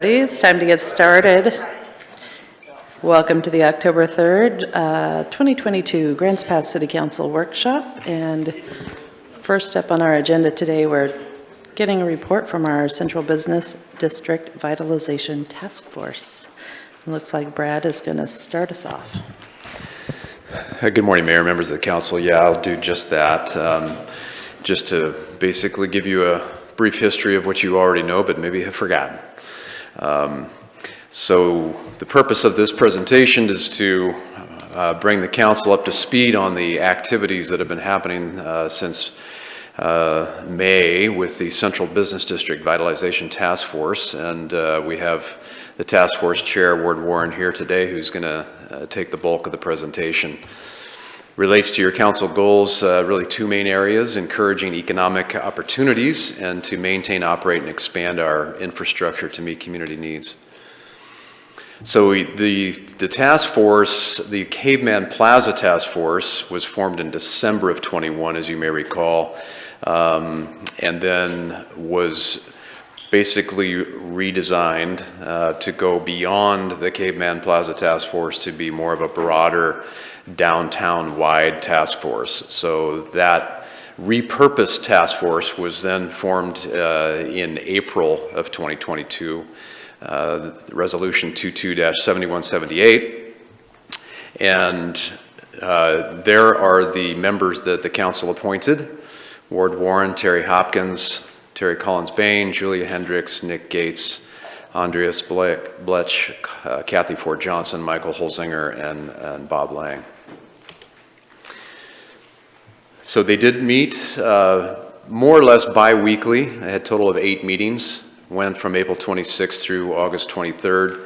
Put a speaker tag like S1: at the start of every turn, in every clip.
S1: It's time to get started. Welcome to the October 3rd, 2022 Grants Pass City Council Workshop. And first up on our agenda today, we're getting a report from our Central Business District Vitalization Task Force. It looks like Brad is going to start us off.
S2: Good morning, Mayor, members of the council. Yeah, I'll do just that. Just to basically give you a brief history of what you already know, but maybe have forgotten. So the purpose of this presentation is to bring the council up to speed on the activities that have been happening since May with the Central Business District Vitalization Task Force. And we have the task force chair, Ward Warren, here today, who's going to take the bulk of the presentation. Relates to your council goals, really two main areas: encouraging economic opportunities and to maintain, operate, and expand our infrastructure to meet community needs. So the task force, the Caveman Plaza Task Force, was formed in December of 21, as you may recall, and then was basically redesigned to go beyond the Caveman Plaza Task Force to be more of a broader downtown-wide task force. So that repurposed task force was then formed in April of 2022, Resolution 22-7178. And there are the members that the council appointed: Ward Warren, Terry Hopkins, Terry Collins-Bain, Julia Hendricks, Nick Gates, Andreas Blech, Kathy Ford Johnson, Michael Holzinger, and Bob Lang. So they did meet more or less bi-weekly. They had a total of 8 meetings, went from April 26th through August 23rd.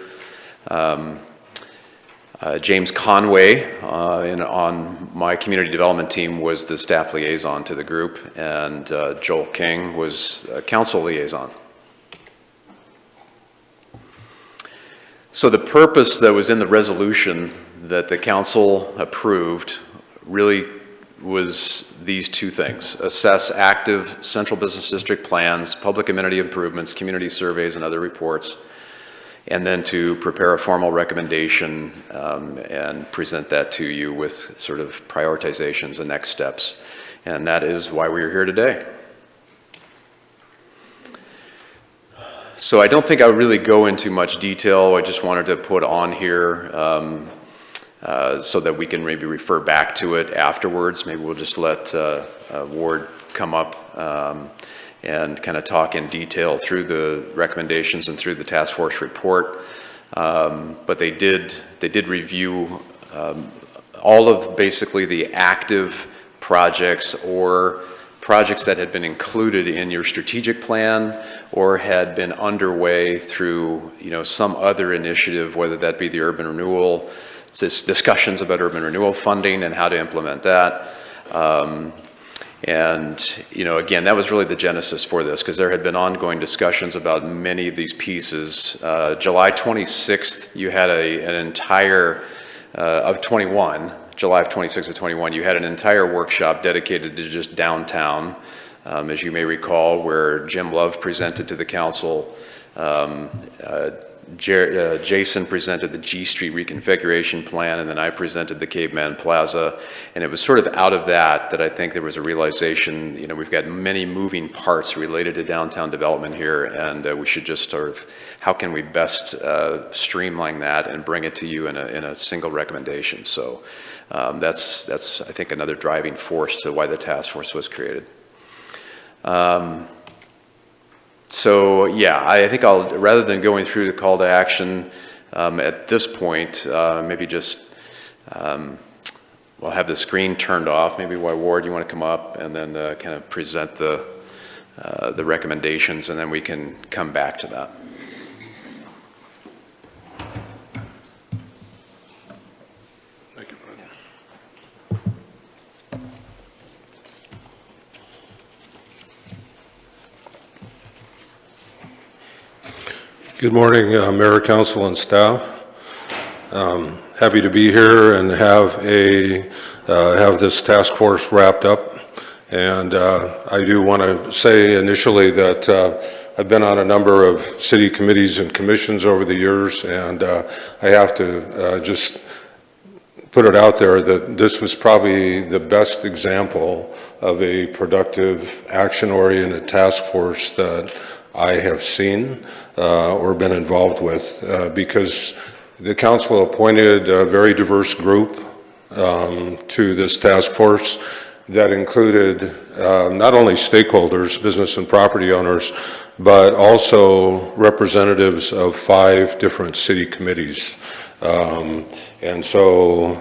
S2: James Conway on my community development team was the staff liaison to the group, and Joel King was a council liaison. So the purpose that was in the resolution that the council approved really was these two things: assess active Central Business District plans, public amenity improvements, community surveys, and other reports, and then to prepare a formal recommendation and present that to you with sort of prioritizations and next steps. And that is why we're here today. So I don't think I'll really go into much detail. I just wanted to put on here so that we can maybe refer back to it afterwards. Maybe we'll just let Ward come up and kind of talk in detail through the recommendations and through the task force report. But they did review all of basically the active projects or projects that had been included in your strategic plan or had been underway through some other initiative, whether that be the urban renewal, discussions about urban renewal funding and how to implement that. And again, that was really the genesis for this, because there had been ongoing discussions about many of these pieces. July 26th, you had an entire, of 21, July of 26th of 21, you had an entire workshop dedicated to just downtown, as you may recall, where Jim Love presented to the council. Jason presented the G Street reconfiguration plan, and then I presented the Caveman Plaza. And it was sort of out of that I think there was a realization, we've got many moving parts related to downtown development here, and we should just sort of, how can we best streamline that and bring it to you in a single recommendation. So that's I think another driving force to why the task force was created. So yeah, I think rather than going through the call to action at this point, maybe just we'll have the screen turned off. Maybe Ward, you want to come up and then kind of present the recommendations, and then we can come back to that.
S3: Thank you, Brian. Good morning, Mayor, Council, and staff. Happy to be here and have this task force wrapped up. And I do want to say initially that I've been on a number of city committees and commissions over the years, and I have to just put it out there that this was probably the best example of a productive, action-oriented task force that I have seen or been involved with, because the council appointed a very diverse group to this task force that included not only stakeholders, business and property owners, but also representatives of 5 different city committees. And so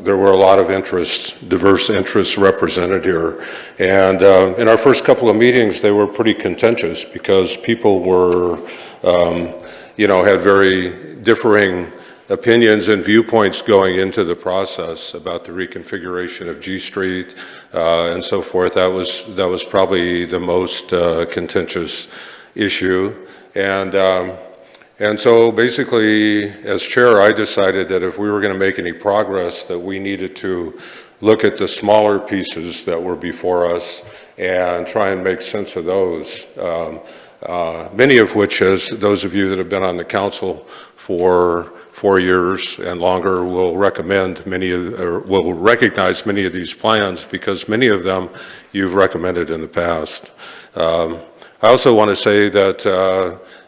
S3: there were a lot of interests, diverse interests represented here. And in our first couple of meetings, they were pretty contentious because people were, had very differing opinions and viewpoints going into the process about the reconfiguration of G Street and so forth. That was probably the most contentious issue. And so basically, as chair, I decided that if we were going to make any progress, that we needed to look at the smaller pieces that were before us and try and make sense of those. Many of which, as those of you that have been on the council for 4 years and longer will recognize many of these plans, because many of them you've recommended in the past. I also want to say that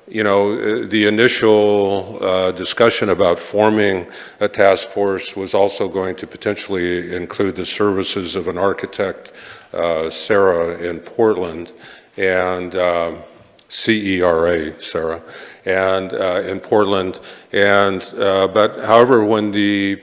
S3: the initial discussion about forming a task force was also going to potentially include the services of an architect, Sarah in Portland, and CERA, Sarah, and in Portland. But however, when the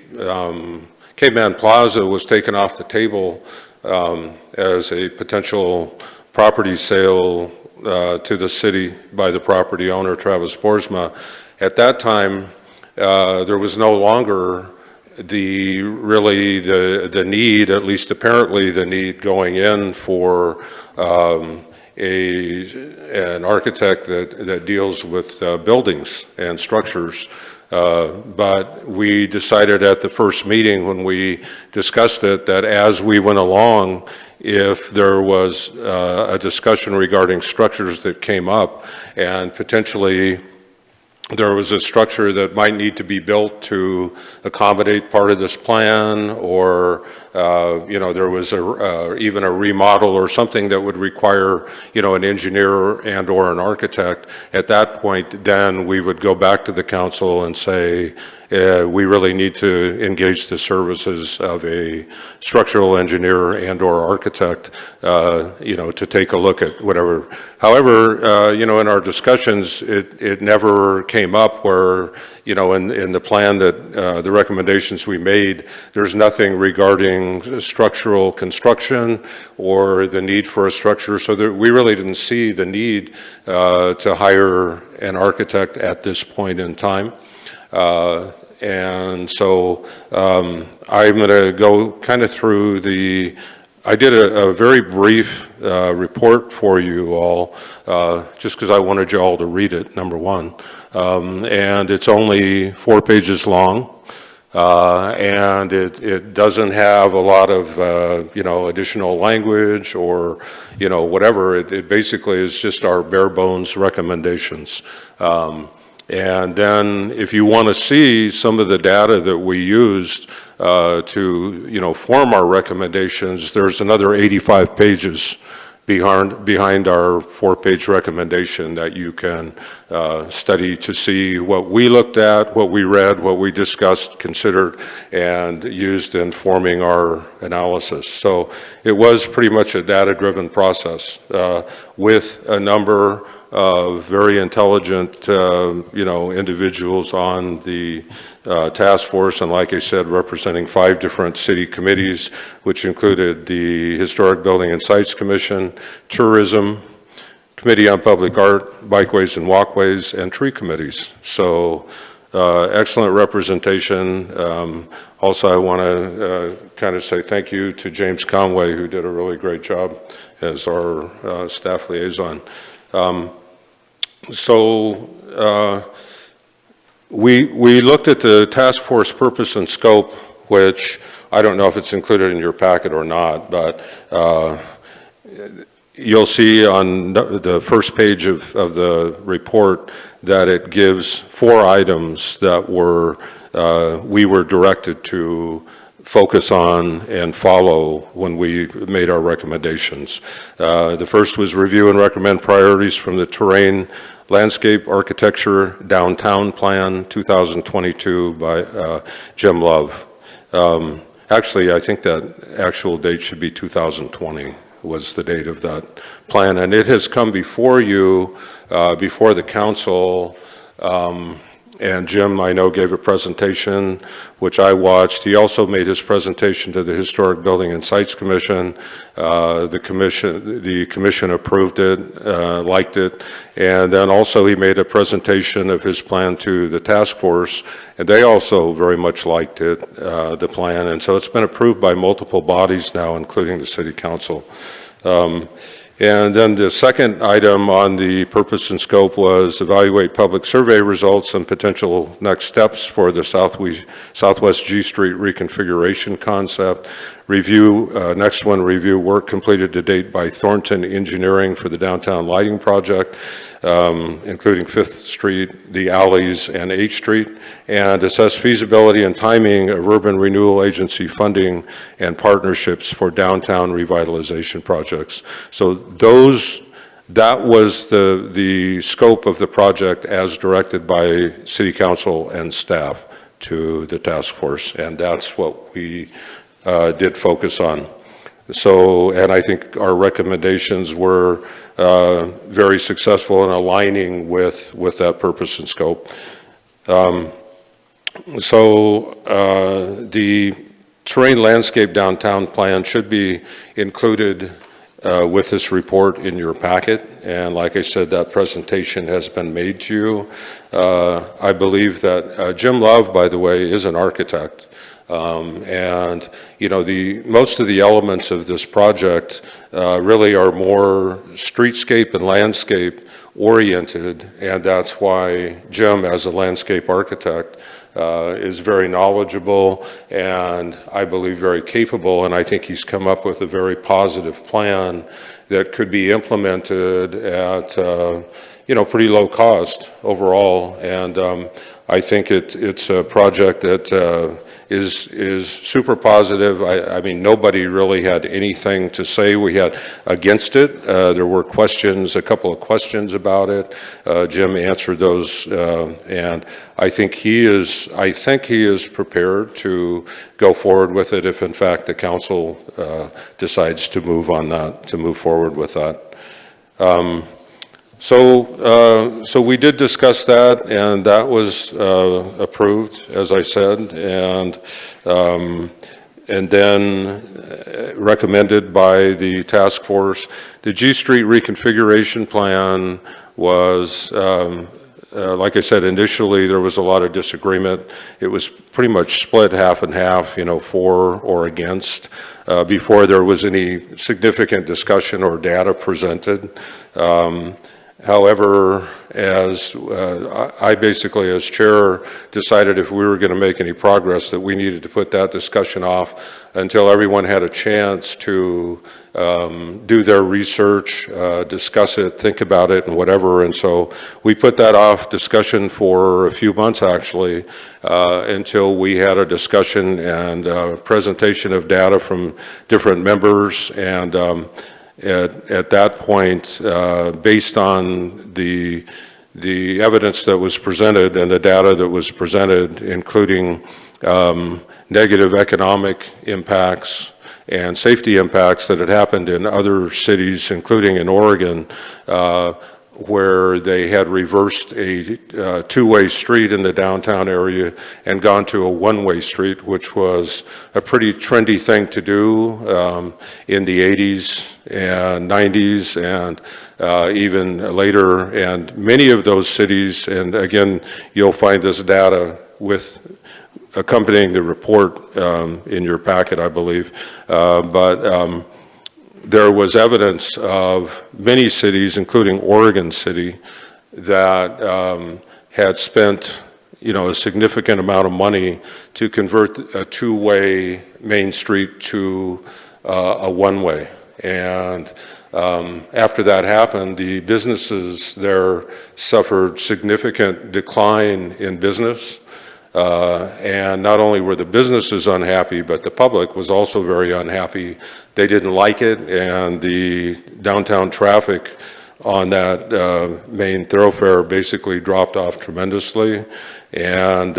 S3: Cape Man Plaza was taken off the table as a potential property sale to the city by the property owner, Travis Boersma, at that time, there was no longer the need, at least apparently the need going in for an architect that deals with buildings and structures. But we decided at the first meeting when we discussed it that as we went along, if there was a discussion regarding structures that came up and potentially there was a structure that might need to be built to accommodate part of this plan, or there was even a remodel or something that would require an engineer and or an architect. At that point, then we would go back to the council and say, we really need to engage the services of a structural engineer and or architect, to take a look at whatever. However, in our discussions, it never came up where, in the plan that the recommendations we made, there's nothing regarding structural construction or the need for a structure. So we really didn't see the need to hire an architect at this point in time. And so I'm going to go kind of through I did a very brief report for you all, just because I wanted you all to read it, number one. And it's only 4 pages long. And it doesn't have a lot of, additional language or, whatever. It basically is just our bare bones recommendations. And then if you want to see some of the data that we used to, form our recommendations, there's another 85 pages behind our 4-page recommendation that you can study to see what we looked at, what we read, what we discussed, considered, and used in forming our analysis. So it was pretty much a data-driven process with a number of very intelligent, individuals on the task force, and like I said, representing 5 different city committees, which included the Historic Building and Sites Commission, Tourism, Committee on Public Art, Bikeways and Walkways, and tree committees. So excellent representation. Also, I want to kind of say thank you to James Conway, who did a really great job as our staff liaison. We looked at the task force purpose and scope, which I don't know if it's included in your packet or not, but you'll see on the first page of the report that it gives 4 items that we were directed to focus on and follow when we made our recommendations. The first was review and recommend priorities from the Terrain Landscape Architecture Downtown Plan 2022 by Jim Love. Actually, I think that actual date should be 2020 was the date of that plan. And it has come before you, before the council, and Jim, I know, gave a presentation, which I watched. He also made his presentation to the Historic Building and Sites Commission. The commission approved it, liked it, and then also he made a presentation of his plan to the task force, and they also very much liked it, the plan. And so it's been approved by multiple bodies now, including the City Council. And then the second item on the purpose and scope was evaluate public survey results and potential next steps for the Southwest G Street reconfiguration concept. Next one, review work completed to date by Thornton Engineering for the downtown lighting project, including 5th Street, the alleys, and H Street, and assess feasibility and timing of urban renewal agency funding and partnerships for downtown revitalization projects. So that was the scope of the project as directed by City Council and staff to the task force, and that's what we did focus on. So, and I think our recommendations were very successful in aligning with that purpose and scope. The Terrain Landscape Downtown Plan should be included with this report in your packet, and like I said, that presentation has been made to you. I believe that Jim Love, by the way, is an architect. And you know, most of the elements of this project really are more streetscape and landscape oriented, and that's why Jim, as a landscape architect, is very knowledgeable and I believe very capable, and I think he's come up with a very positive plan that could be implemented at pretty low cost overall. And I think it's a project that is super positive. I mean, nobody really had anything to say we had against it. There were a couple of questions about it. Jim answered those, and I think he is prepared to go forward with it if in fact the council decides to move forward with that. So we did discuss that, and that was approved, as I said, and then recommended by the task force. The G Street reconfiguration plan was, like I said, initially there was a lot of disagreement. It was pretty much split half and half, for or against, before there was any significant discussion or data presented. However, as I basically, as chair, decided if we were going to make any progress that we needed to put that discussion off until everyone had a chance to do their research, discuss it, think about it, and whatever. And so we put that off discussion for a few months, actually, until we had a discussion and presentation of data from different members. And at that point, based on the evidence that was presented and the data that was presented, including negative economic impacts and safety impacts that had happened in other cities, including in Oregon, where they had reversed a two-way street in the downtown area and gone to a one-way street, which was a pretty trendy thing to do in the 80s and 90s and even later. And many of those cities, and again, you'll find this data with accompanying the report in your packet, I believe, but there was evidence of many cities, including Oregon City, that had spent, a significant amount of money to convert a two-way main street to a one-way. And after that happened, the businesses there suffered significant decline in business. And not only were the businesses unhappy, but the public was also very unhappy. They didn't like it, and the downtown traffic on that main thoroughfare basically dropped off tremendously, and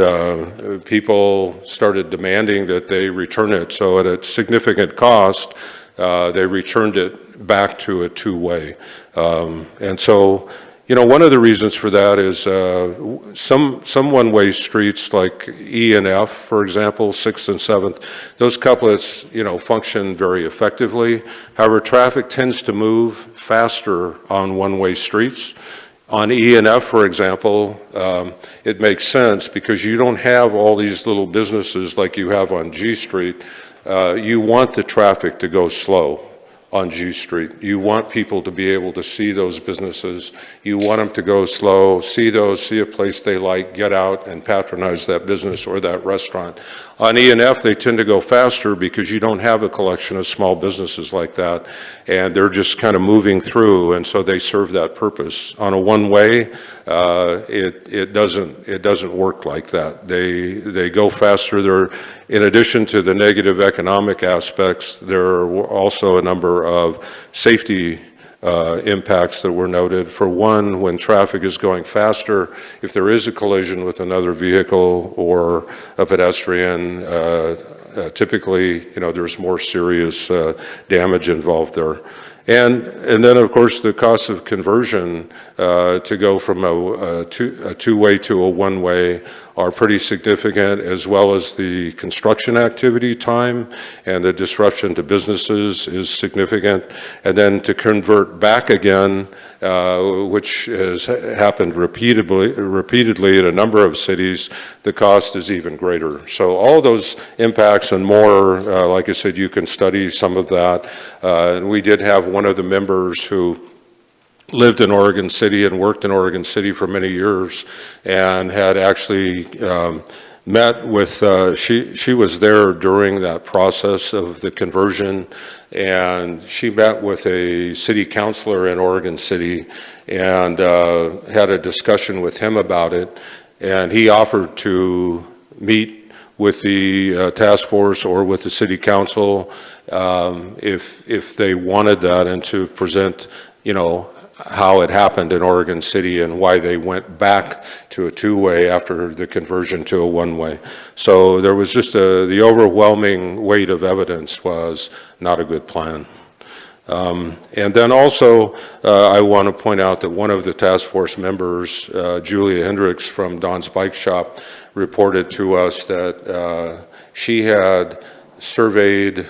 S3: people started demanding that they return it. So at a significant cost, they returned it back to a two-way. And so, you know, one of the reasons for that is some one-way streets like E and F, for example, 6th and 7th, those couplets, you know, function very effectively. However, traffic tends to move faster on one-way streets. On E and F, for example, it makes sense because you don't have all these little businesses like you have on G Street. You want the traffic to go slow on G Street. You want people to be able to see those businesses. You want them to go slow, see a place they like, get out and patronize that business or that restaurant. On E and F, they tend to go faster because you don't have a collection of small businesses like that, and they're just kind of moving through, and so they serve that purpose. On a one-way, it doesn't work like that. They go faster. In addition to the negative economic aspects, there are also a number of safety impacts that were noted. For one, when traffic is going faster, if there is a collision with another vehicle or a pedestrian, typically, you know, there's more serious damage involved there. And then, of course, the cost of conversion to go from a two-way to a one-way are pretty significant, as well as the construction activity time and the disruption to businesses is significant. And then to convert back again, which has happened repeatedly in a number of cities, the cost is even greater. So all those impacts and more, like I said, you can study some of that. And we did have one of the members who lived in Oregon City and worked in Oregon City for many years and had actually met with, she was there during that process of the conversion, and she met with a city councilor in Oregon City and had a discussion with him about it, and he offered to meet with the task force or with the city council if they wanted that, and to present, you know, how it happened in Oregon City and why they went back to a two-way after the conversion to a one-way. So there was just the overwhelming weight of evidence was not a good plan. And then also, I want to point out that one of the task force members, Julia Hendricks from Don's Bike Shop, reported to us that she had surveyed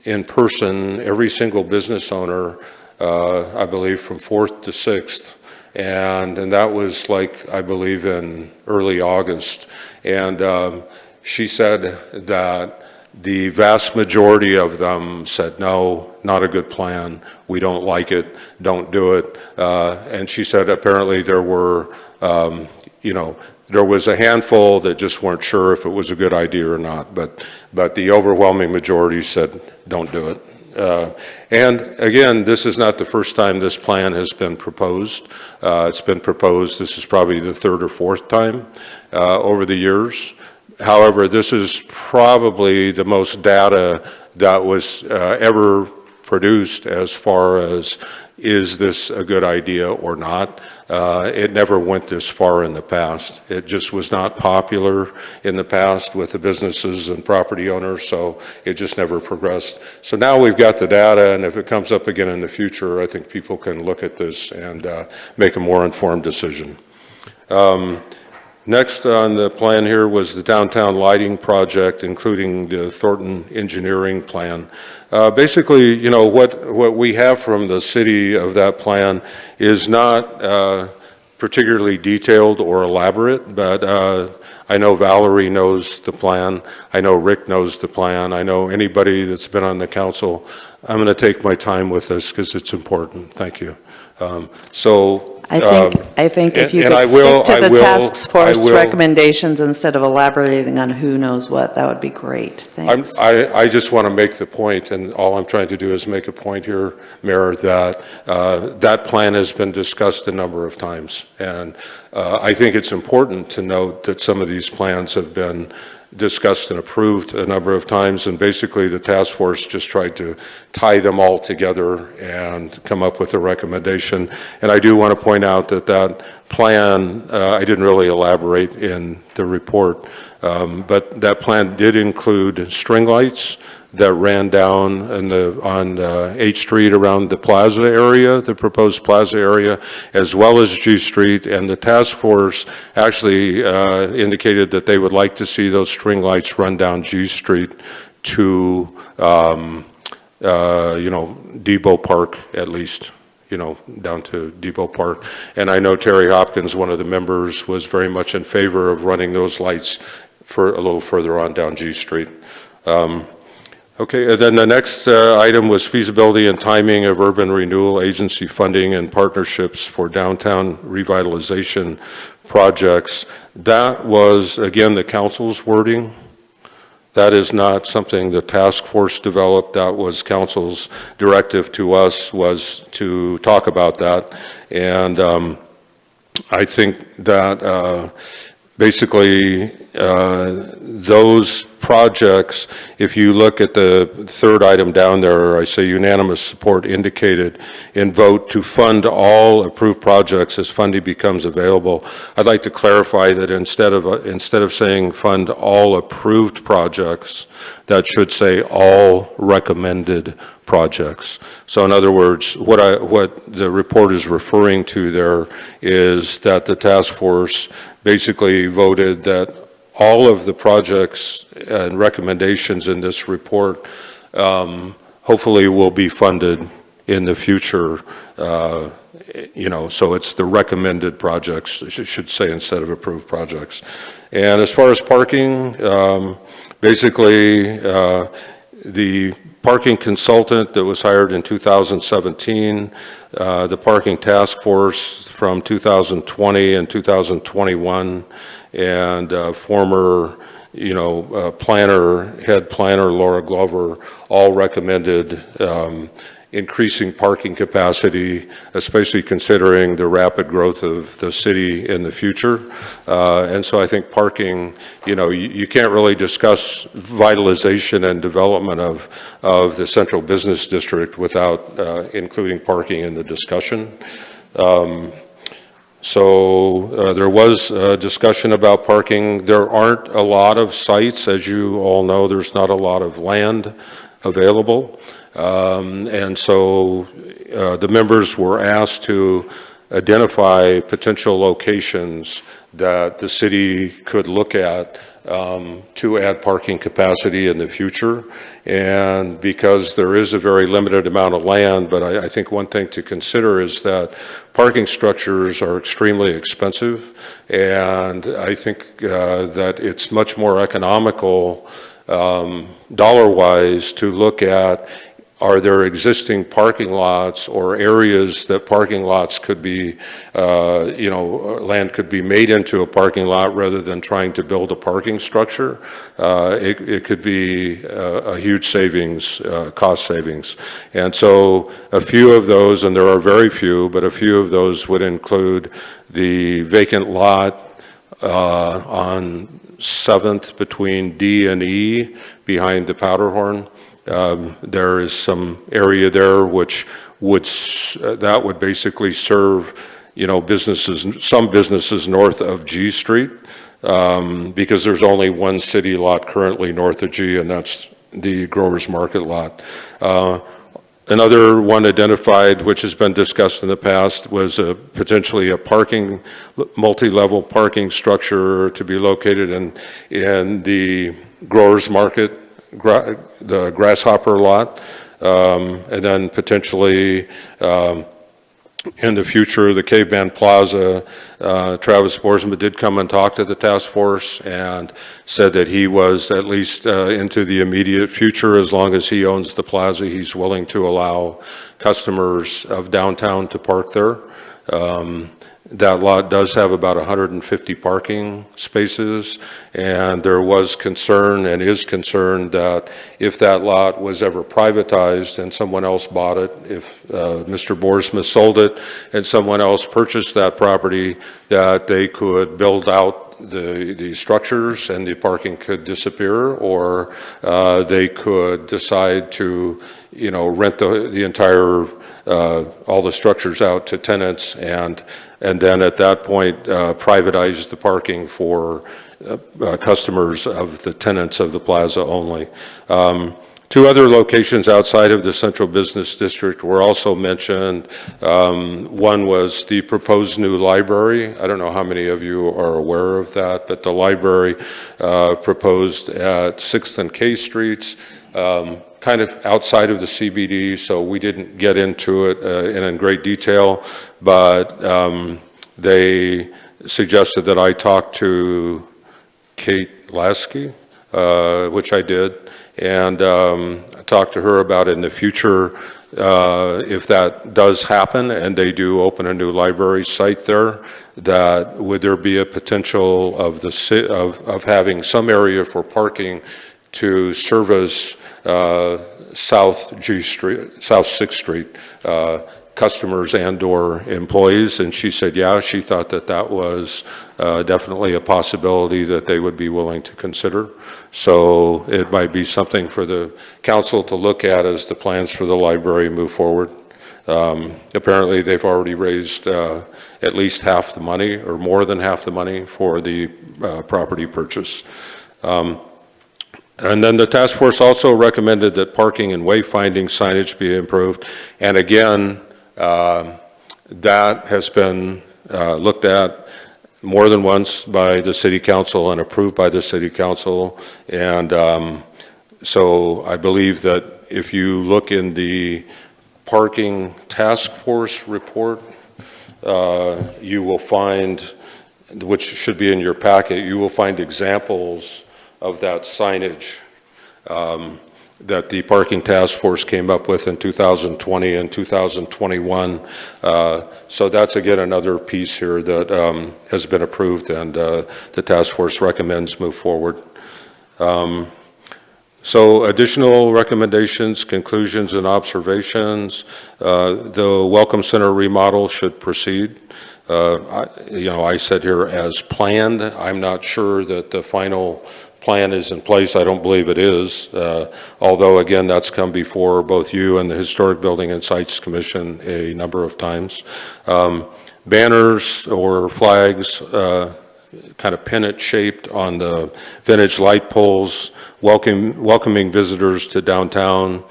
S3: in person every single business owner, I believe from 4th to 6th, and that was like, I believe, in early August. And she said that the vast majority of them said, no, not a good plan, we don't like it, don't do it. And she said apparently there were, you know, there was a handful that just weren't sure if it was a good idea or not, but the overwhelming majority said, don't do it. And again, this is not the first time this plan has been proposed. It's been proposed, this is probably the 3rd or 4th time over the years. However, this is probably the most data that was ever produced as far as, is this a good idea or not? It never went this far in the past. It just was not popular in the past with the businesses and property owners, so it just never progressed. So now we've got the data, and if it comes up again in the future, I think people can look at this and make a more informed decision. Next on the plan here was the downtown lighting project, including the Thornton engineering plan. Basically, you know, what we have from the city of that plan is not particularly detailed or elaborate, but I know Valerie knows the plan. I know Rick knows the plan. I know anybody that's been on the council. I'm going to take my time with this because it's important. Thank you. So
S1: I think if you
S3: and
S1: could
S3: I will-
S1: stick to
S3: I
S1: the
S3: will-
S1: task force
S3: I will-
S1: recommendations instead of elaborating on who knows what, that would be great. Thanks.
S3: I just want to make the point, and all I'm trying to do is make a point here, Mayor, that that plan has been discussed a number of times. And I think it's important to note that some of these plans have been discussed and approved a number of times, and basically the task force just tried to tie them all together and come up with a recommendation. And I do want to point out that that plan, I didn't really elaborate in the report, but that plan did include string lights that ran down on H Street around the plaza area, the proposed plaza area, as well as G Street. And the task force actually indicated that they would like to see those string lights run down G Street to, Depot Park at least, down to Depot Park. And I know Terry Hopkins, one of the members, was very much in favor of running those lights for a little further on down G Street. Okay, and then the next item was feasibility and timing of urban renewal agency funding and partnerships for downtown revitalization projects. That was, again, the council's wording. That is not something the task force developed. That was council's directive to us, was to talk about that. And I think that basically those projects, if you look at the third item down there, I say unanimous support indicated in vote to fund all approved projects as funding becomes available. I'd like to clarify that instead of saying fund all approved projects, that should say all recommended projects. So in other words, what the report is referring to there is that the task force basically voted that all of the projects and recommendations in this report hopefully will be funded in the future. So it's the recommended projects, I should say, instead of approved projects. And as far as parking, basically the parking consultant that was hired in 2017, the parking task force from 2020 and 2021, and former, head planner Laura Glover, all recommended increasing parking capacity, especially considering the rapid growth of the city in the future. And so I think parking, you can't really discuss vitalization and development of the central business district without including parking in the discussion. So there was a discussion about parking. There aren't a lot of sites, as you all know, there's not a lot of land available. And so the members were asked to identify potential locations that the city could look at to add parking capacity in the future. And because there is a very limited amount of land, but I think one thing to consider is that parking structures are extremely expensive. And I think that it's much more economical dollar-wise to look at, are there existing parking lots or areas that parking lots could be, land could be made into a parking lot rather than trying to build a parking structure? It could be a huge savings, cost savings. And so a few of those, and there are very few, but a few of those would include the vacant lot on 7th between D and E behind the Powderhorn. There is some area there which that would basically serve, some businesses north of G Street, because there's only one city lot currently north of G, and that's the Growers Market lot. Another one identified, which has been discussed in the past, was potentially a multi-level parking structure to be located in the Growers Market, the Grasshopper lot, and then potentially in the future, the Caveman Plaza. Travis Boersma did come and talk to the task force and said that he was, at least into the immediate future, as long as he owns the plaza, he's willing to allow customers of downtown to park there. That lot does have about 150 parking spaces, and there was concern and is concern that if that lot was ever privatized and someone else bought it, if Mr. Boersma sold it and someone else purchased that property, that they could build out the structures and the parking could disappear, or they could decide to, rent the entire, all the structures out to tenants, and then at that point privatize the parking for customers of the tenants of the plaza only. Two other locations outside of the Central Business District were also mentioned. One was the proposed new library. I don't know how many of you are aware of that, but the library proposed at 6th and K Streets, kind of outside of the CBD, so we didn't get into it in great detail, but they suggested that I talk to Kate Lasky, which I did, and talk to her about in the future if that does happen and they do open a new library site there, that would there be a potential of of having some area for parking to service South 6th Street customers and/or employees, and she said, yeah, she thought that was definitely a possibility that they would be willing to consider. So it might be something for the council to look at as the plans for the library move forward. Apparently, they've already raised at least half the money or more than half the money for the property purchase. And then the task force also recommended that parking and wayfinding signage be improved. And again, that has been looked at more than once by the city council and approved by the city council. And so I believe that if you look in the parking task force report, you will find, which should be in your packet, you will find examples of that signage that the parking task force came up with in 2020 and 2021. So that's again another piece here that has been approved, and the task force recommends move forward. So additional recommendations, conclusions, and observations. The Welcome Center remodel should proceed. I said here as planned. I'm not sure that the final plan is in place. I don't believe it is, although again that's come before both you and the Historic Building and Sites Commission a number of times. Banners or flags, kind of pennant shaped on the vintage light poles, welcoming visitors to downtown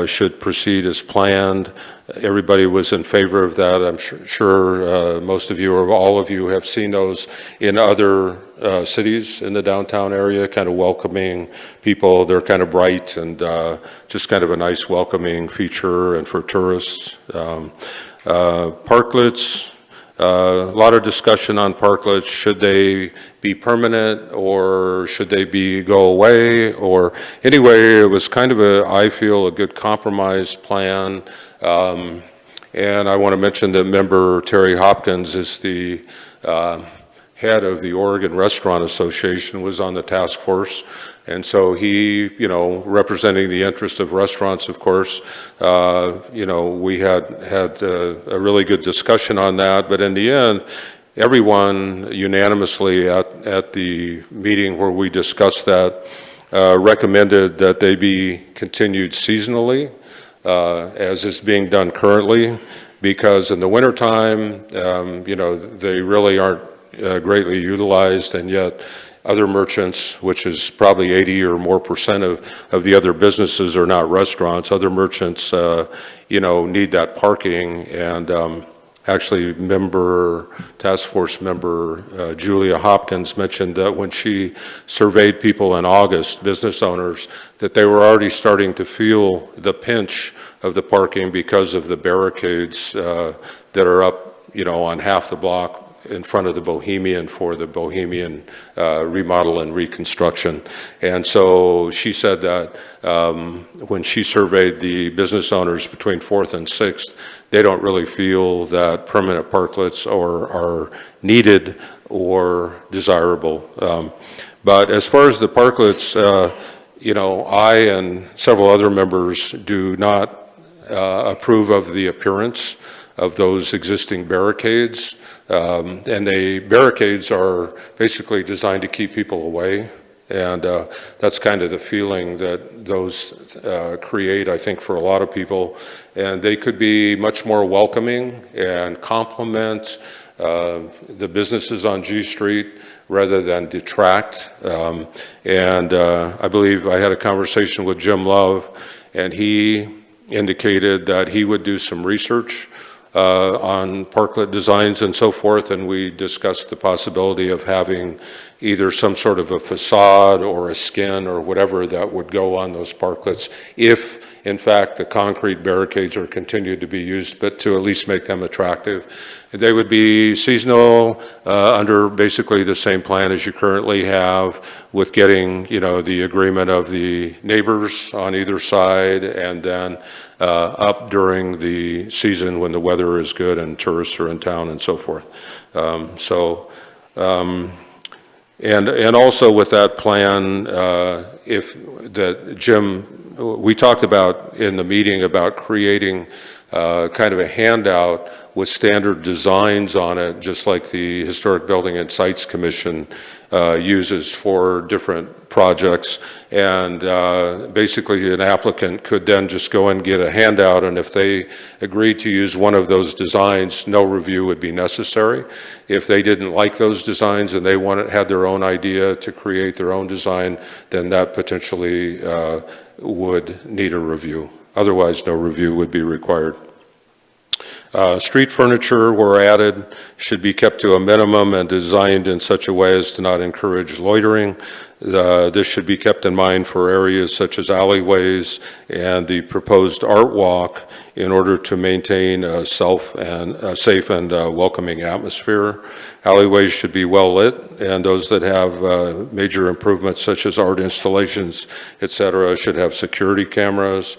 S3: should proceed as planned. Everybody was in favor of that. I'm sure most of you or all of you have seen those in other cities in the downtown area, kind of welcoming people. They're kind of bright and just kind of a nice welcoming feature and for tourists. Parklets, a lot of discussion on parklets. Should they be permanent or should they go away? Or anyway, it was kind of I feel, a good compromise plan. And I want to mention that member Terry Hopkins is the head of the Oregon Restaurant Association, was on the task force. And so he, representing the interest of restaurants, of course, we had a really good discussion on that. But in the end, everyone unanimously at the meeting where we discussed that recommended that they be continued seasonally, as is being done currently, because in the wintertime, they really aren't greatly utilized, and yet other merchants, which is probably 80 or more % of the other businesses are not restaurants. Other merchants, need that parking, and actually task force member Julia Hopkins mentioned that when she surveyed people in August, business owners, that they were already starting to feel the pinch of the parking because of the barricades that are up, on half the block in front of the Bohemian for the Bohemian remodel and reconstruction. And so she said that when she surveyed the business owners between 4th and 6th, they don't really feel that permanent parklets are needed or desirable. But as far as the parklets, you know, I and several other members do not approve of the appearance of those existing barricades. And barricades are basically designed to keep people away. And that's kind of the feeling that those create, I think, for a lot of people. And they could be much more welcoming and complement the businesses on G Street rather than detract. I believe I had a conversation with Jim Love, and he indicated that he would do some research on parklet designs and so forth, and we discussed the possibility of having either some sort of a facade or a skin or whatever that would go on those parklets if, in fact, the concrete barricades are continued to be used, but to at least make them attractive. They would be seasonal under basically the same plan as you currently have, with getting, you know, the agreement of the neighbors on either side, and then up during the season when the weather is good and tourists are in town and so forth. And also with that plan, if that Jim, we talked about in the meeting about creating kind of a handout with standard designs on it, just like the Historic Building and Sites Commission uses for different projects. And basically an applicant could then just go and get a handout, and if they agreed to use one of those designs, no review would be necessary. If they didn't like those designs and they had their own idea to create their own design, then that potentially would need a review. Otherwise, no review would be required. Street furniture where added should be kept to a minimum and designed in such a way as to not encourage loitering. This should be kept in mind for areas such as alleyways and the proposed art walk in order to maintain a safe and welcoming atmosphere. Alleyways should be well lit, and those that have major improvements such as art installations, etc., should have security cameras.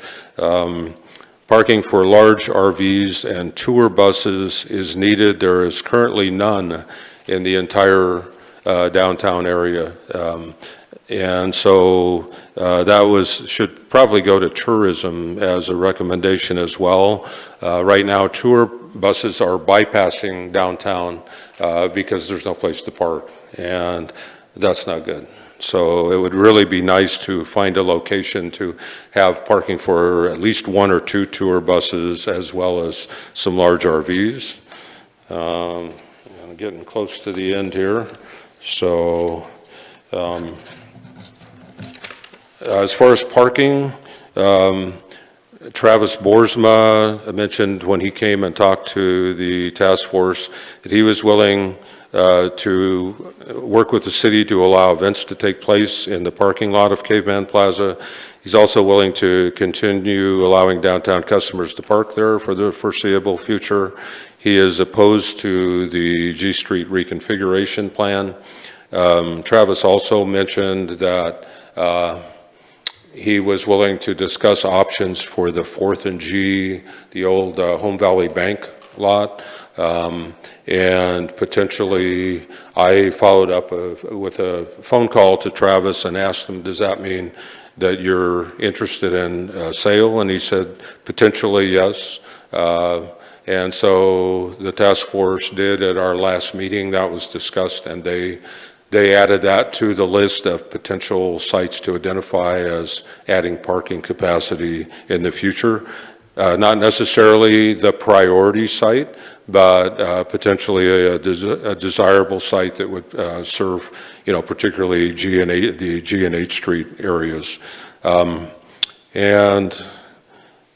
S3: Parking for large RVs and tour buses is needed. There is currently none in the entire downtown area. And so that should probably go to tourism as a recommendation as well. Right now, tour buses are bypassing downtown because there's no place to park, and that's not good. So it would really be nice to find a location to have parking for at least 1 or 2 tour buses as well as some large RVs. I'm getting close to the end here. So as far as parking, Travis Boersma mentioned when he came and talked to the task force that he was willing to work with the city to allow events to take place in the parking lot of Caveman Plaza. He's also willing to continue allowing downtown customers to park there for the foreseeable future. He is opposed to the G Street reconfiguration plan. Travis also mentioned that he was willing to discuss options for the 4th and G, the old Home Valley Bank lot. And potentially, I followed up with a phone call to Travis and asked him, does that mean that you're interested in sale? And he said, potentially, yes. And so the task force did at our last meeting, that was discussed, and they added that to the list of potential sites to identify as adding parking capacity in the future. Not necessarily the priority site, but potentially a desirable site that would serve, you know, particularly the G and H Street areas.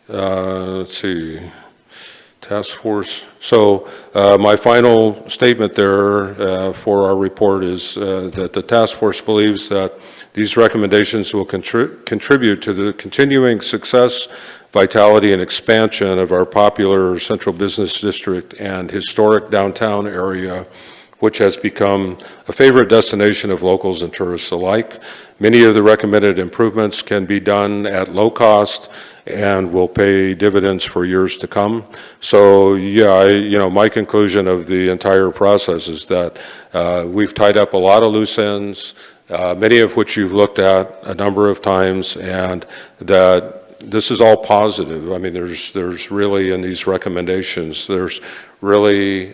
S3: Let's see, task force. So my final statement there for our report is that the task force believes that these recommendations will contribute to the continuing success, vitality, and expansion of our popular central business district and historic downtown area which has become a favorite destination of locals and tourists alike. Many of the recommended improvements can be done at low cost and will pay dividends for years to come. So yeah, my conclusion of the entire process is that we've tied up a lot of loose ends, many of which you've looked at a number of times, and that this is all positive. I mean, there's really, in these recommendations, there's really,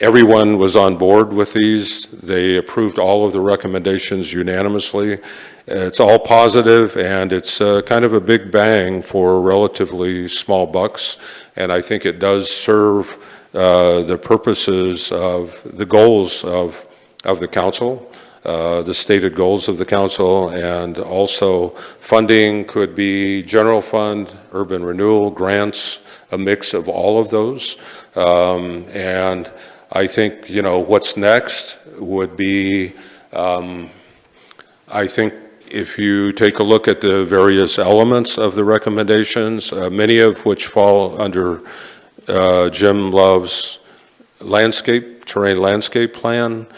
S3: everyone was on board with these. They approved all of the recommendations unanimously. It's all positive, and it's kind of a big bang for relatively small bucks, and I think it does serve the purposes of the goals of the council. The stated goals of the council, and also funding could be general fund, urban renewal, grants, a mix of all of those. And I think, what's next would be, I think if you take a look at the various elements of the recommendations, many of which fall under Jim Love's terrain landscape plan,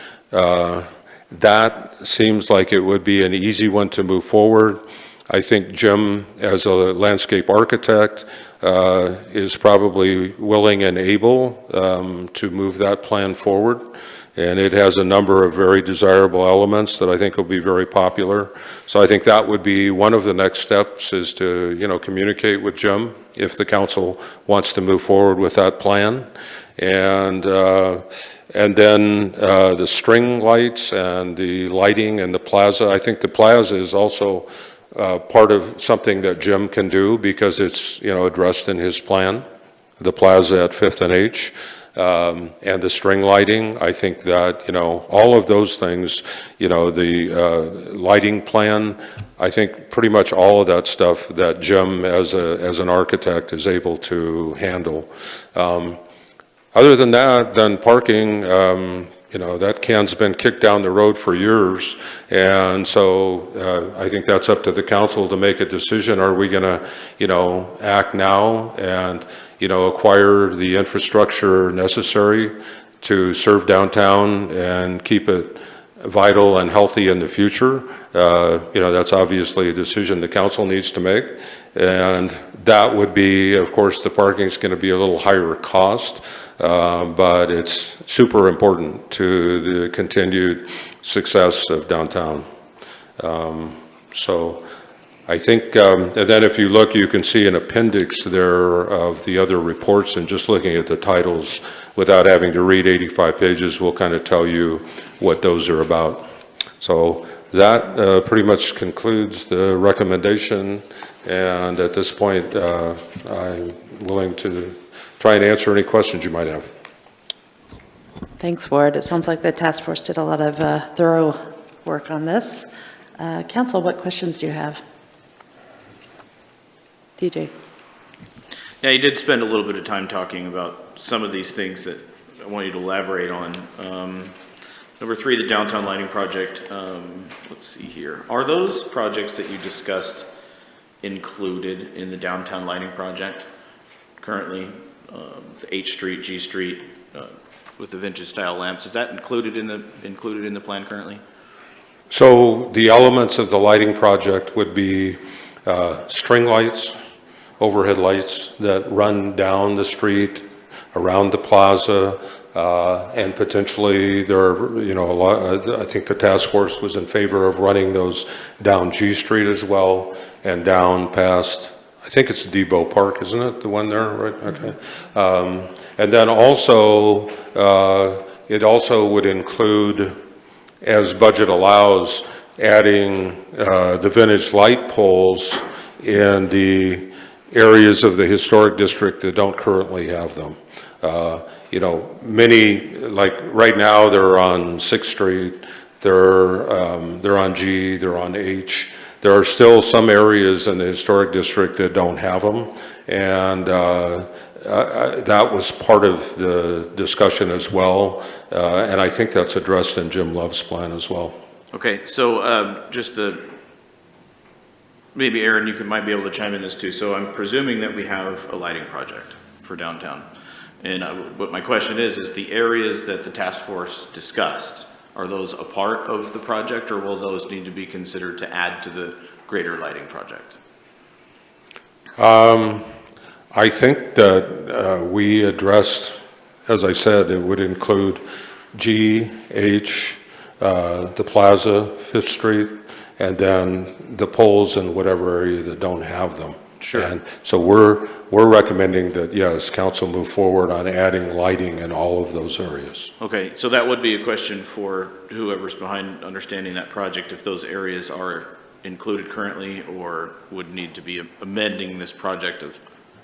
S3: that seems like it would be an easy one to move forward. I think Jim, as a landscape architect, is probably willing and able to move that plan forward. And it has a number of very desirable elements that I think will be very popular. So I think that would be one of the next steps, is to, communicate with Jim if the council wants to move forward with that plan. And then the string lights and the lighting and the plaza. I think the plaza is also part of something that Jim can do, because it's, addressed in his plan, the plaza at 5th and H. And the string lighting, I think that, all of those things, the lighting plan, I think pretty much all of that stuff that Jim, as an architect, is able to handle. Other than that, then parking, that can's been kicked down the road for years. And so I think that's up to the council to make a decision. Are we going to, act now and, acquire the infrastructure necessary to serve downtown and keep it vital and healthy in the future? That's obviously a decision the council needs to make. And that would be, of course, the parking is going to be a little higher cost. But it's super important to the continued success of downtown. So I think, and then if you look, you can see an appendix there of the other reports, and just looking at the titles without having to read 85 pages will kind of tell you what those are about. So that pretty much concludes the recommendation, and at this point I'm willing to try and answer any questions you might have.
S1: Thanks, Ward. It sounds like the task force did a lot of thorough work on this. Council, what questions do you have? DJ.
S4: Yeah, you did spend a little bit of time talking about some of these things that I want you to elaborate on. Number 3, the downtown lighting project. Let's see here. Are those projects that you discussed included in the downtown lighting project currently? The H Street, G Street, with the vintage style lamps, is that included in the plan currently?
S3: So the elements of the lighting project would be string lights, overhead lights that run down the street, around the plaza, and potentially there are, a lot, I think the task force was in favor of running those down G Street as well, and down past, I think it's Depot Park, isn't it? The one there, right? Okay. And then also, it also would include, as budget allows, adding the vintage light poles in the areas of the historic district that don't currently have them. Many, like right now, they're on 6th Street, they're on G, they're on H. There are still some areas in the historic district that don't have them, and that was part of the discussion as well, and I think that's addressed in Jim Love's plan as well.
S4: Okay, so maybe Aaron, might be able to chime in this too. So I'm presuming that we have a lighting project for downtown. And but my question is the areas that the task force discussed, are those a part of the project, or will those need to be considered to add to the greater lighting project?
S3: I think that we addressed, as I said, it would include G, H, the plaza, Fifth Street, and then the poles in whatever area that don't have them.
S4: Sure.
S3: And so we're recommending that, yes, council move forward on adding lighting in all of those areas.
S4: Okay, so that would be a question for whoever's behind understanding that project, if those areas are included currently or would need to be amending this project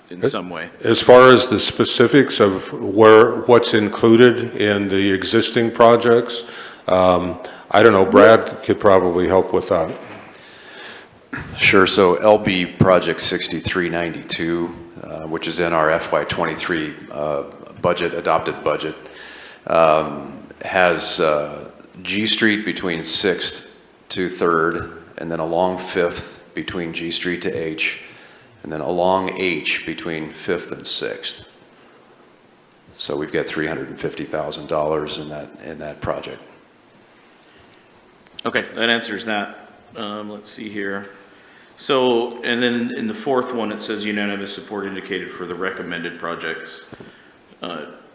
S4: in some way.
S3: As far as the specifics of what's included in the existing projects, I don't know, Brad could probably help with that.
S2: Sure, so LB Project 6392, which is in our FY23 budget, adopted budget, has G Street between 6th to 3rd, and then along 5th between G Street to H, and then along H between 5th and 6th. So we've got $350,000 in that project.
S4: Okay, that answers that. Let's see here. So, and then in the fourth one, it says unanimous support indicated for the recommended projects.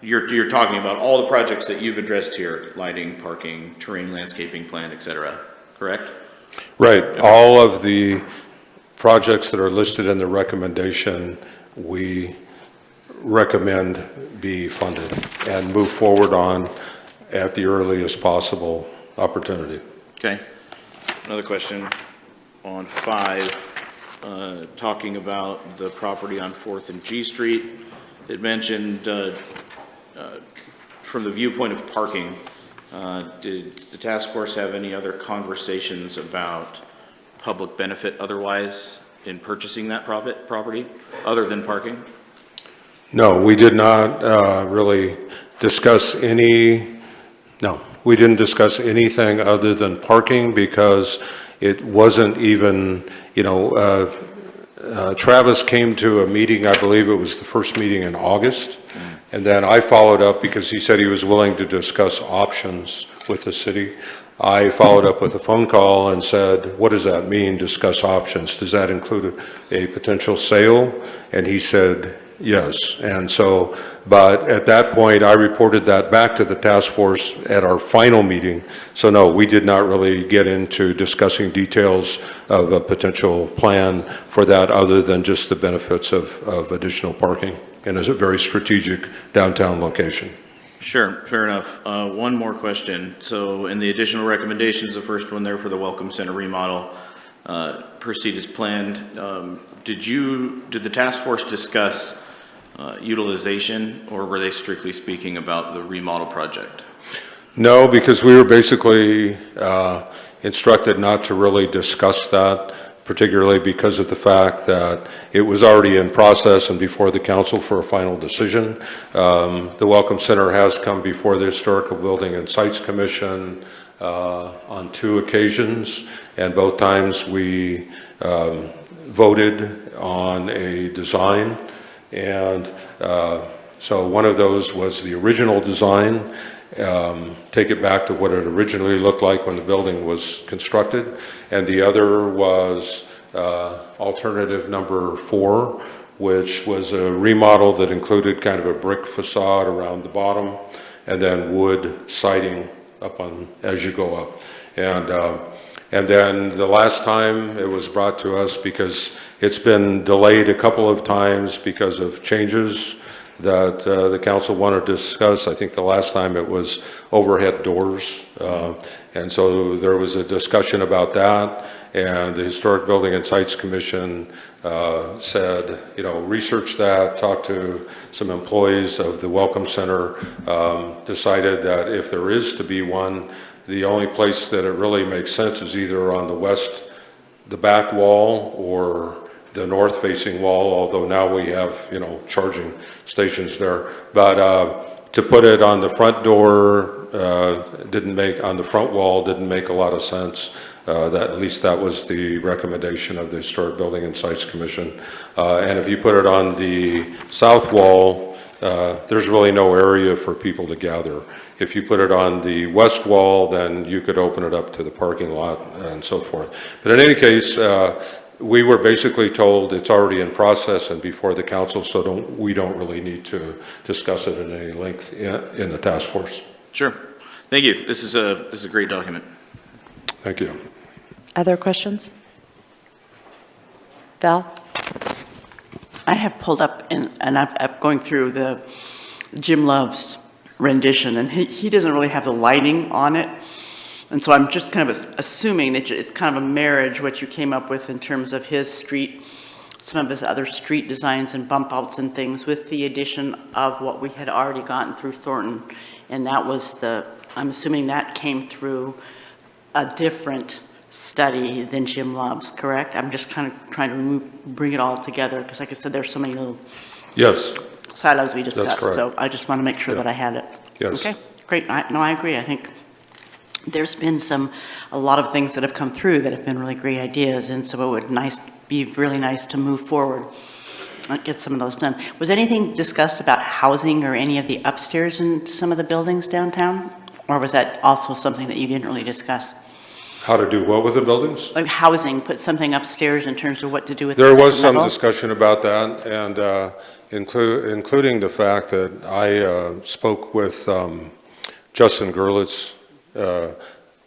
S4: You're talking about all the projects that you've addressed here, lighting, parking, terrain landscaping plan, et cetera, correct?
S3: Right, all of the projects that are listed in the recommendation, we recommend be funded and move forward on at the earliest possible opportunity.
S4: Okay. Another question on 5, talking about the property on 4th and G Street. It mentioned, from the viewpoint of parking, did the task force have any other conversations about public benefit otherwise in purchasing that property, other than parking?
S3: No, we did not really discuss we didn't discuss anything other than parking because it wasn't even, Travis came to a meeting, I believe it was the first meeting in August, and then I followed up because he said he was willing to discuss options with the city. I followed up with a phone call and said, what does that mean, discuss options? Does that include a potential sale? And he said, yes. And so, but at that point, I reported that back to the task force at our final meeting. So no, we did not really get into discussing details of a potential plan for that other than just the benefits of additional parking in a very strategic downtown location.
S4: Sure, fair enough. One more question. So in the additional recommendations, the first one there for the Welcome Center remodel, proceed as planned. Did the task force discuss utilization, or were they strictly speaking about the remodel project?
S3: No, because we were basically instructed not to really discuss that, particularly because of the fact that it was already in process and before the council for a final decision. The Welcome Center has come before the Historical Building and Sites Commission on 2 occasions, and both times we voted on a design. And so one of those was the original design, take it back to what it originally looked like when the building was constructed. And the other was alternative number 4, which was a remodel that included kind of a brick facade around the bottom and then wood siding up on as you go up. And then the last time it was brought to us, because it's been delayed a couple of times because of changes that the council wanted to discuss. I think the last time it was overhead doors. And so there was a discussion about that. And the Historic Building and Sites Commission said, research that, talk to some employees of the Welcome Center, decided that if there is to be one, the only place that it really makes sense is either on the back wall, or the north-facing wall, although now we have, charging stations there. But to put it on the front door on the front wall didn't make a lot of sense. At least that was the recommendation of the Historic Building and Sites Commission. And if you put it on the south wall, there's really no area for people to gather. If you put it on the west wall, then you could open it up to the parking lot and so forth. But in any case, we were basically told it's already in process and before the council, so we don't really need to discuss it in any length in the task force.
S4: Sure. Thank you. This is a great document.
S3: Thank you.
S1: Other questions? Val?
S5: I have pulled up, and I'm going through the Jim Love's rendition, and he doesn't really have the lighting on it. And so I'm just kind of assuming that it's kind of a marriage, what you came up with in terms of his street, some of his other street designs and bump outs and things, with the addition of what we had already gotten through Thornton. And that was I'm assuming that came through a different study than Jim Love's, correct? I'm just kind of trying to bring it all together, because like I said, there's so many little
S3: Yes.
S5: silos we discussed.
S3: correct.
S5: So I just want to make sure that I had it.
S3: Yes.
S5: Okay, great. I agree. I think there's been a lot of things that have come through that have been really great ideas, and so it would be really nice to move forward and get some of those done. Was anything discussed about housing or any of the upstairs in some of the buildings downtown? Or was that also something that you didn't really discuss?
S3: How to do what with the buildings?
S5: Like housing, put something upstairs in terms of what to do with the
S3: There
S5: second
S3: was some
S5: level?
S3: discussion about that, and including the fact that I spoke with Justin Gerlitz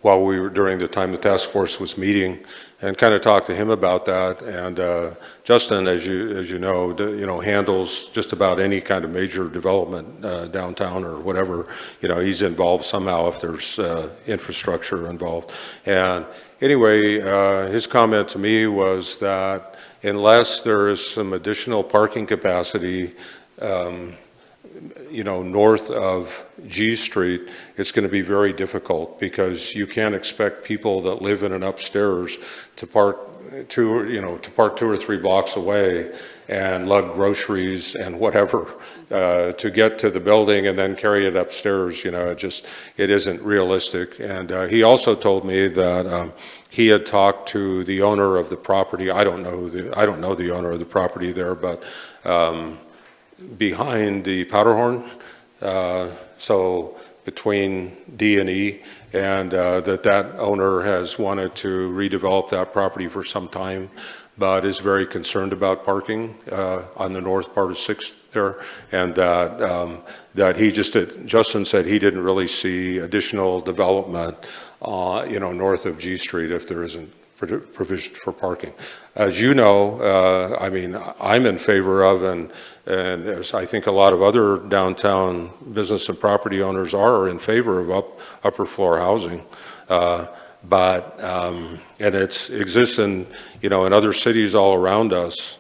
S3: while during the time the task force was meeting, and kind of talked to him about that. And Justin, as you know, handles just about any kind of major development downtown or whatever. He's involved somehow if there's infrastructure involved. And anyway, his comment to me was that unless there is some additional parking capacity, north of G Street, it's going to be very difficult, because you can't expect people that live in an upstairs to park 2 or 3 blocks away and lug groceries and whatever to get to the building and then carry it upstairs. It isn't realistic. And he also told me that he had talked to the owner of the property. I don't know the owner of the property there, but behind the Powderhorn, so between D and E, and that owner has wanted to redevelop that property for some time, but is very concerned about parking on the north part of 6th there, and that Justin said he didn't really see additional development, north of G Street if there isn't provision for parking. As you know, I'm in favor of, and as I think a lot of other downtown business and property owners are in favor of upper floor housing, but and it exists in other cities all around us,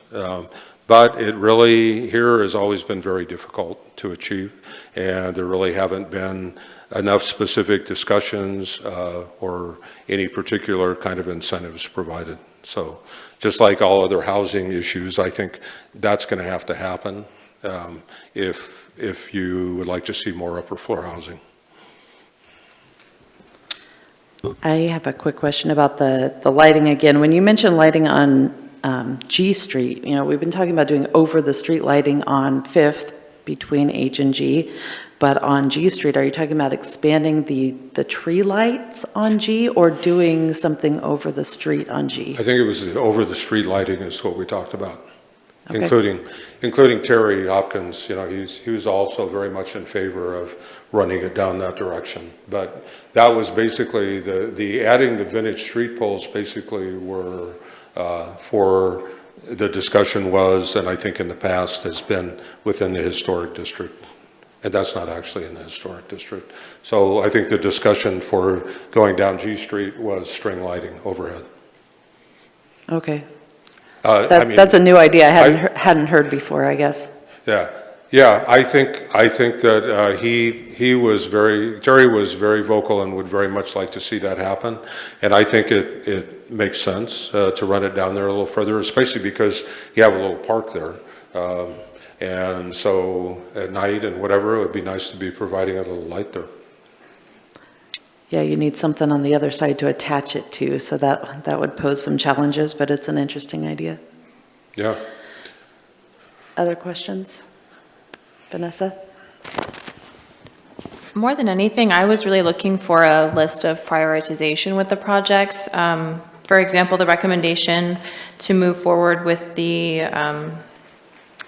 S3: but it really here has always been very difficult to achieve, and there really haven't been enough specific discussions or any particular kind of incentives provided. So just like all other housing issues, I think that's going to have to happen if you would like to see more upper floor housing.
S1: I have a quick question about the lighting again. When you mentioned lighting on G Street, we've been talking about doing over the street lighting on 5th between H and G. But on G Street, are you talking about expanding the tree lights on G, or doing something over the street on G?
S3: I think it was over the street lighting is what we talked about,
S1: Okay.
S3: including Terry Hopkins. He was also very much in favor of running it down that direction. But that was basically the adding the vintage street poles basically were for the discussion was, and I think in the past has been within the historic district. And that's not actually in the historic district. So I think the discussion for going down G Street was string lighting overhead.
S1: Okay. That's a new idea I hadn't heard before, I guess.
S3: Yeah. I think that Terry was very vocal and would very much like to see that happen. And I think it makes sense to run it down there a little further, especially because you have a little park there. And so at night and whatever, it would be nice to be providing a little light there.
S1: Yeah, you need something on the other side to attach it to, so that would pose some challenges, but it's an interesting idea.
S3: Yeah.
S1: Other questions? Vanessa?
S6: More than anything, I was really looking for a list of prioritization with the projects. For example, the recommendation to move forward with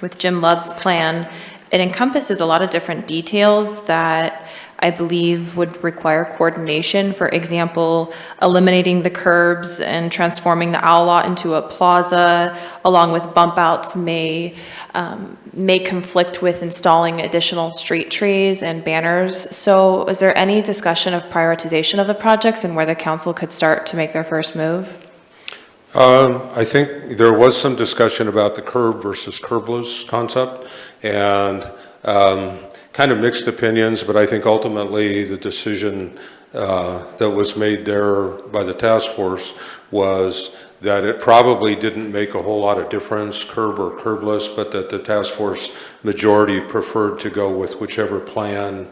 S6: with Jim Love's plan, it encompasses a lot of different details that I believe would require coordination. For example, eliminating the curbs and transforming the owl lot into a plaza, along with bump outs may conflict with installing additional street trees and banners. So is there any discussion of prioritization of the projects and where the council could start to make their first move?
S3: I think there was some discussion about the curb versus curbless concept, and kind of mixed opinions, but I think ultimately the decision that was made there by the task force was that it probably didn't make a whole lot of difference, curb or curbless, but that the task force majority preferred to go with whichever plan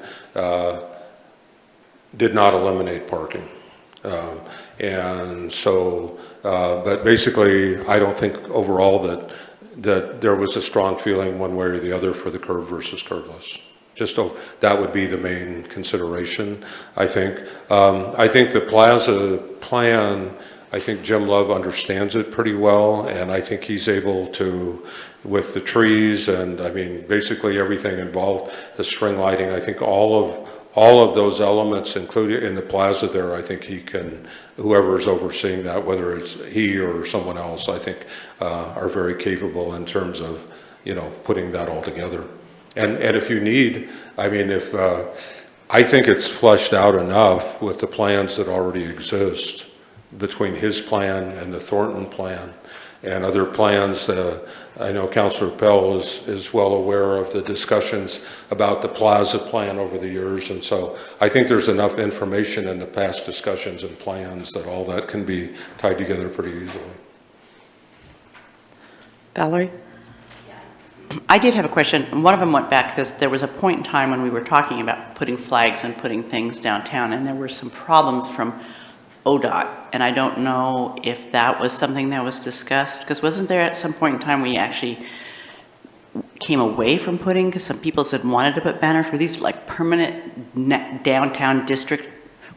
S3: did not eliminate parking. And so, but basically, I don't think overall that there was a strong feeling one way or the other for the curb versus curbless. Just that would be the main consideration, I think. I think the plaza plan, I think Jim Love understands it pretty well, and I think he's able to, with the trees and I mean, basically everything involved, the string lighting, I think all of those elements included in the plaza there, I think he can, whoever's overseeing that, whether it's he or someone else, I think are very capable in terms of, you know, putting that all together. And if you need, I mean, if, I think it's fleshed out enough with the plans that already exist between his plan and the Thornton plan and other plans. I know Councilor Pell is well aware of the discussions about the plaza plan over the years. And so I think there's enough information in the past discussions and plans that all that can be tied together pretty easily.
S1: Valerie?
S5: I did have a question, and one of them went back because there was a point in time when we were talking about putting flags and putting things downtown, and there were some problems from ODOT, and I don't know if that was something that was discussed, because wasn't there at some point in time we actually came away from putting, because some people said wanted to put banners, were these like permanent downtown district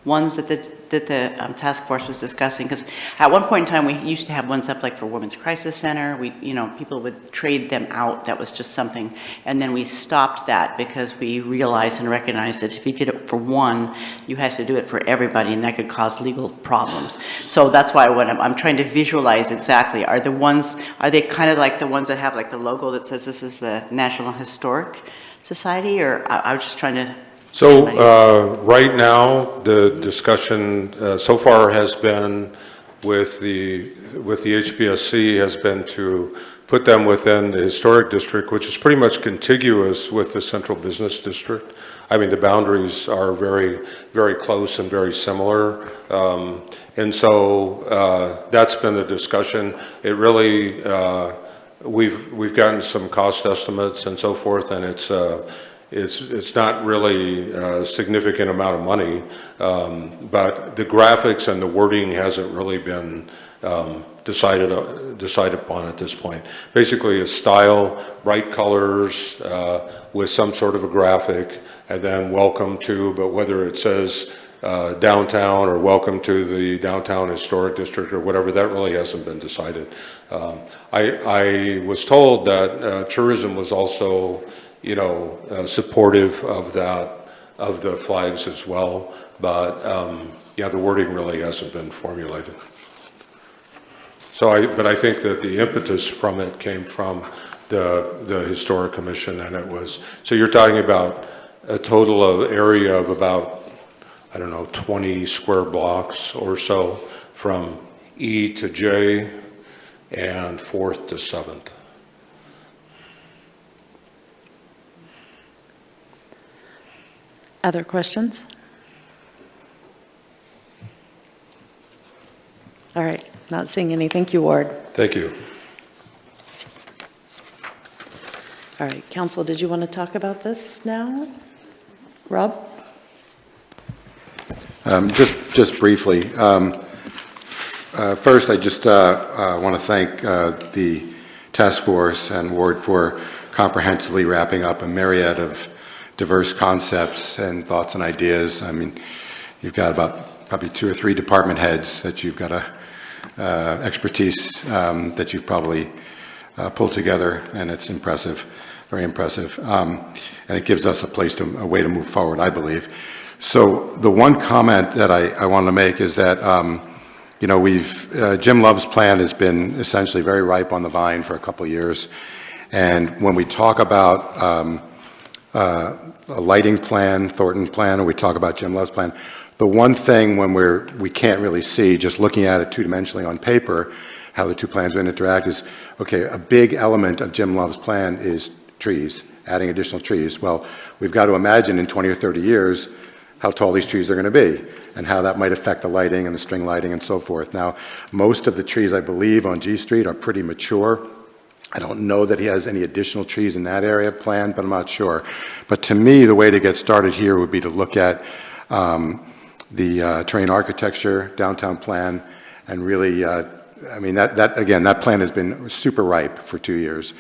S5: ones that the task force was discussing? Because at one point in time, we used to have ones up like for Women's Crisis Center. We, you know, people would trade them out. That was just something. And then we stopped that because we realized and recognized that if you did it for one, you had to do it for everybody, and that could cause legal problems. So that's why when I'm trying to visualize exactly, are they kind of like the ones that have like the logo that says this is the National Historic Society? Or I was just trying to...
S3: So right now, the discussion so far has been with the HBSC has been to put them within the historic district, which is pretty much contiguous with the central business district. I mean, the boundaries are very, very close and very similar. And so that's been the discussion. It really, we've gotten some cost estimates and so forth, and it's not really a significant amount of money, but the graphics and the wording hasn't really been decided upon at this point. Basically a style, bright colors with some sort of a graphic, and then welcome to, but whether it says downtown or welcome to the downtown historic district or whatever, that really hasn't been decided. I was told that tourism was also, you know, supportive of that, of the flags as well, but yeah, the wording really hasn't been formulated. So but I think that the impetus from it came from the Historic Commission, and it was, so you're talking about a total of area of about, I don't know, 20 square blocks or so from E to J and 4th to 7th.
S1: Other questions? All right, not seeing any. Thank you, Ward.
S3: Thank you.
S1: All right, Council, did you want to talk about this now? Rob?
S7: Just briefly. First, I just want to thank the task force and Ward for comprehensively wrapping up a myriad of diverse concepts and thoughts and ideas. I mean, you've got about probably 2 or 3 department heads that you've got expertise that you've probably pulled together, and it's impressive, very impressive. And it gives us a way to move forward, I believe. So the one comment that I wanted to make is that, you know, Jim Love's plan has been essentially very ripe on the vine for a couple of years. And when we talk about a lighting plan, Thornton plan, or we talk about Jim Love's plan, the one thing when we can't really see, just looking at it two-dimensionally on paper, how the two plans would interact is, okay, a big element of Jim Love's plan is trees, adding additional trees. Well, we've got to imagine in 20 or 30 years how tall these trees are going to be and how that might affect the lighting and the string lighting and so forth. Now, most of the trees, I believe, on G Street are pretty mature. I don't know that he has any additional trees in that area planned, but I'm not sure. But to me, the way to get started here would be to look at the terrain architecture downtown plan and really, I mean, that plan has been super ripe for 2 years.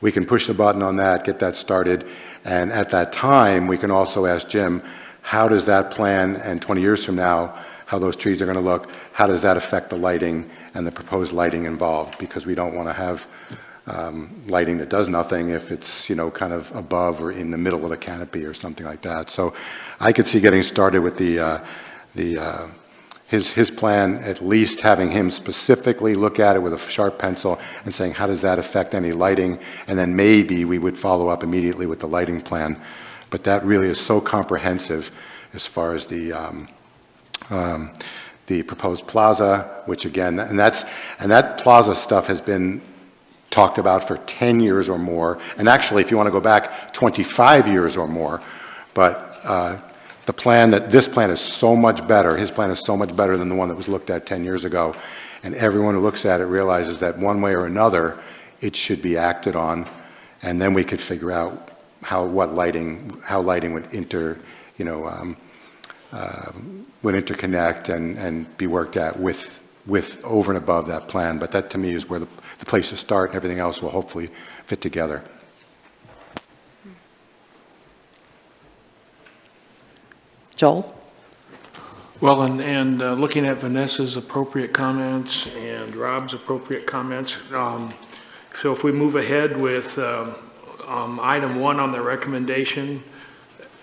S7: We can push the button on that, get that started, and at that time, we can also ask Jim, how does that plan, and 20 years from now, how those trees are going to look, how does that affect the lighting and the proposed lighting involved? Because we don't want to have lighting that does nothing if it's, you know, kind of above or in the middle of a canopy or something like that. So I could see getting started with his plan, at least having him specifically look at it with a sharp pencil and saying, how does that affect any lighting? And then maybe we would follow up immediately with the lighting plan. But that really is so comprehensive as far as the proposed plaza, which again, and that plaza stuff has been talked about for 10 years or more. And actually, if you want to go back 25 years or more, but this plan is so much better. His plan is so much better than the one that was looked at 10 years ago. And everyone who looks at it realizes that one way or another, it should be acted on. And then we could figure out how lighting would would interconnect and be worked at with over and above that plan. But that to me is where the place to start, and everything else will hopefully fit together.
S1: Joel?
S8: Well, and looking at Vanessa's appropriate comments and Rob's appropriate comments, so if we move ahead with item 1 on the recommendation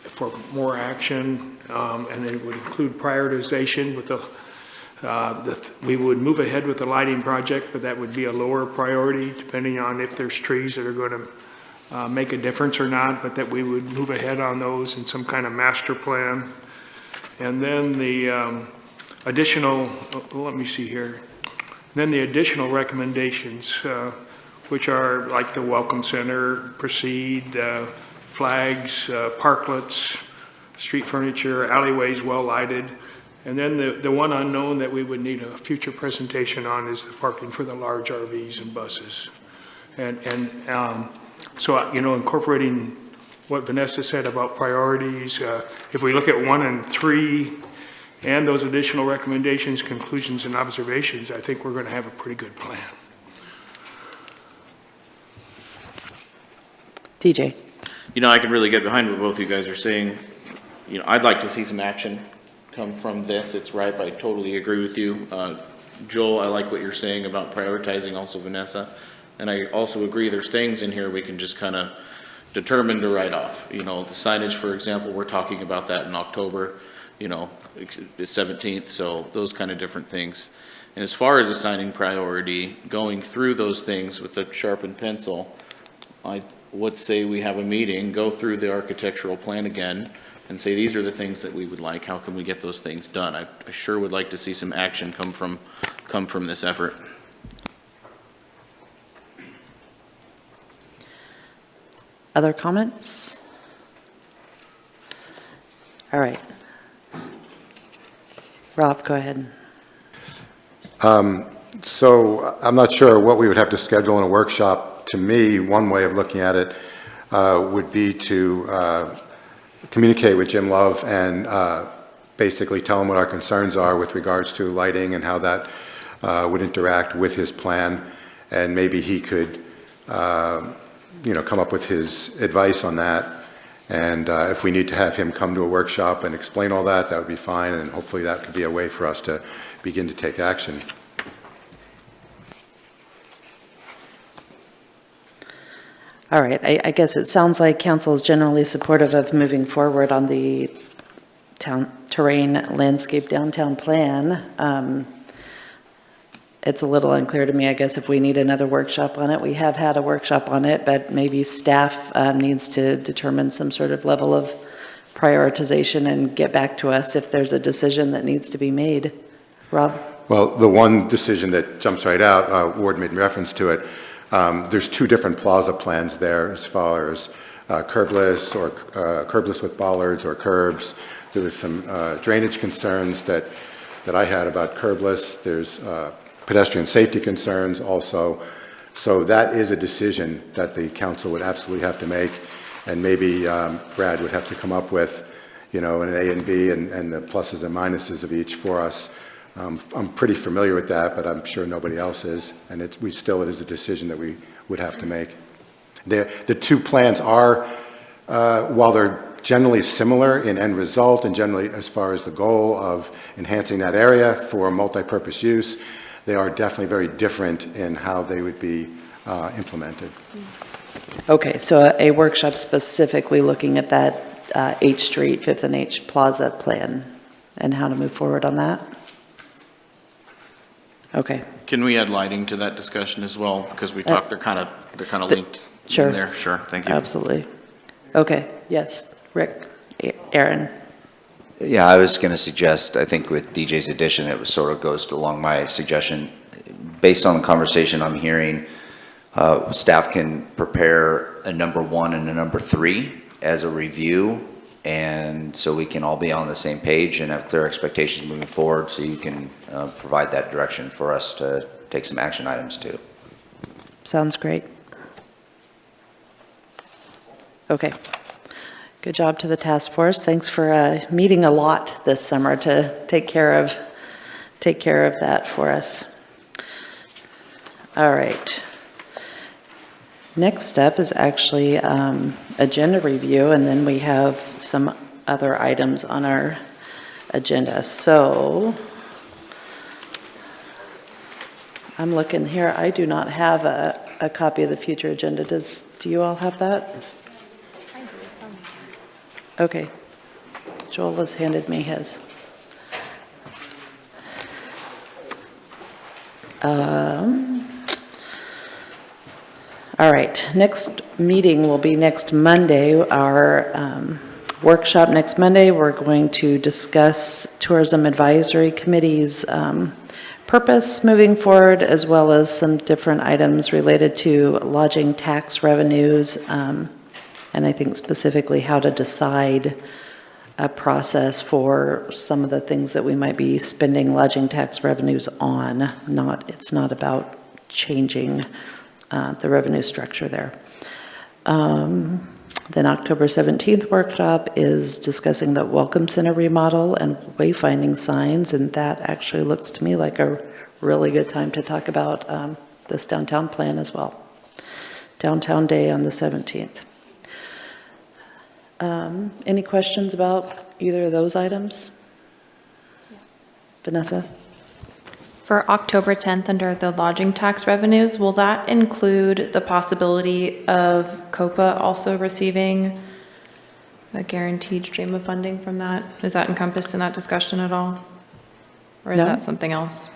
S8: for more action, and it would include prioritization with we would move ahead with the lighting project, but that would be a lower priority depending on if there's trees that are going to make a difference or not, but that we would move ahead on those in some kind of master plan. And then the additional, let me see here, then the additional recommendations, which are like the Welcome Center, Proceed, flags, parklets, street furniture, alleyways well lighted. And then the one unknown that we would need a future presentation on is the parking for the large RVs and buses. So, you know, incorporating what Vanessa said about priorities, if we look at 1 and 3 and those additional recommendations, conclusions, and observations, I think we're going to have a pretty good plan.
S1: DJ?
S4: You know, I can really get behind what both of you guys are saying. You know, I'd like to see some action come from this. It's ripe. I totally agree with you. Joel, I like what you're saying about prioritizing also, Vanessa. And I also agree there's things in here we can just kind of determine to write off. You know, the signage, for example, we're talking about that in October, you know, the 17th, so those kind of different things. And as far as assigning priority, going through those things with a sharpened pencil, I would say we have a meeting, go through the architectural plan again, and say these are the things that we would like. How can we get those things done? I sure would like to see some action come from this effort.
S1: Other comments? All right. Rob, go ahead.
S7: So I'm not sure what we would have to schedule in a workshop. To me, one way of looking at it would be to communicate with Jim Love and basically tell him what our concerns are with regards to lighting and how that would interact with his plan. And maybe he could come up with his advice on that. And if we need to have him come to a workshop and explain all that, that would be fine, and hopefully that could be a way for us to begin to take action.
S1: All right, I guess it sounds like council is generally supportive of moving forward on the town terrain landscape downtown plan. It's a little unclear to me, I guess, if we need another workshop on it. We have had a workshop on it, but maybe staff needs to determine some sort of level of prioritization and get back to us if there's a decision that needs to be made. Rob?
S7: Well, the one decision that jumps right out, Ward made reference to it, there's two different plaza plans there as far as curbless or curbless with bollards or curbs. There was some drainage concerns that I had about curbless. There's pedestrian safety concerns also. So that is a decision that the council would absolutely have to make, and maybe Brad would have to come up with, an A and B and the pluses and minuses of each for us. I'm pretty familiar with that, but I'm sure nobody else is, and it is a decision that we would have to make. The two plans are, while they're generally similar in end result and generally as far as the goal of enhancing that area for multi-purpose use, they are definitely very different in how they would be implemented.
S1: Okay, so a workshop specifically looking at that H Street, 5th and H Plaza plan and how to move forward on that? Okay.
S4: Can we add lighting to that discussion as well? Because we talked, they're kind of linked
S1: Sure.
S4: in there. Sure, thank you.
S1: Absolutely. Okay, yes. Rick, Aaron.
S9: Yeah, I was going to suggest, I think with DJ's addition, it sort of goes along my suggestion. Based on the conversation I'm hearing, staff can prepare a number 1 and a number 3 as a review, and so we can all be on the same page and have clear expectations moving forward, so you can provide that direction for us to take some action items to.
S1: Sounds great. Okay. Good job to the task force. Thanks for meeting a lot this summer to take care of that for us. All right. Next up is actually agenda review, and then we have some other items on our agenda. So I'm looking here. I do not have a copy of the future agenda. Do you all have that? Okay. Joel has handed me his. All right, next meeting will be next Monday. Our workshop next Monday, we're going to discuss Tourism Advisory Committee's purpose moving forward, as well as some different items related to lodging tax revenues, and I think specifically how to decide a process for some of the things that we might be spending lodging tax revenues on. It's not about changing the revenue structure there. Then October 17th workshop is discussing the Welcome Center remodel and wayfinding signs, and that actually looks to me like a really good time to talk about this downtown plan as well. Downtown Day on the 17th. Any questions about either of those items? Vanessa?
S6: For October 10th, under the lodging tax revenues, will that include the possibility of COPA also receiving a guaranteed stream of funding from that? Is that encompassed in that discussion at all? Or is
S1: No.
S6: that something else?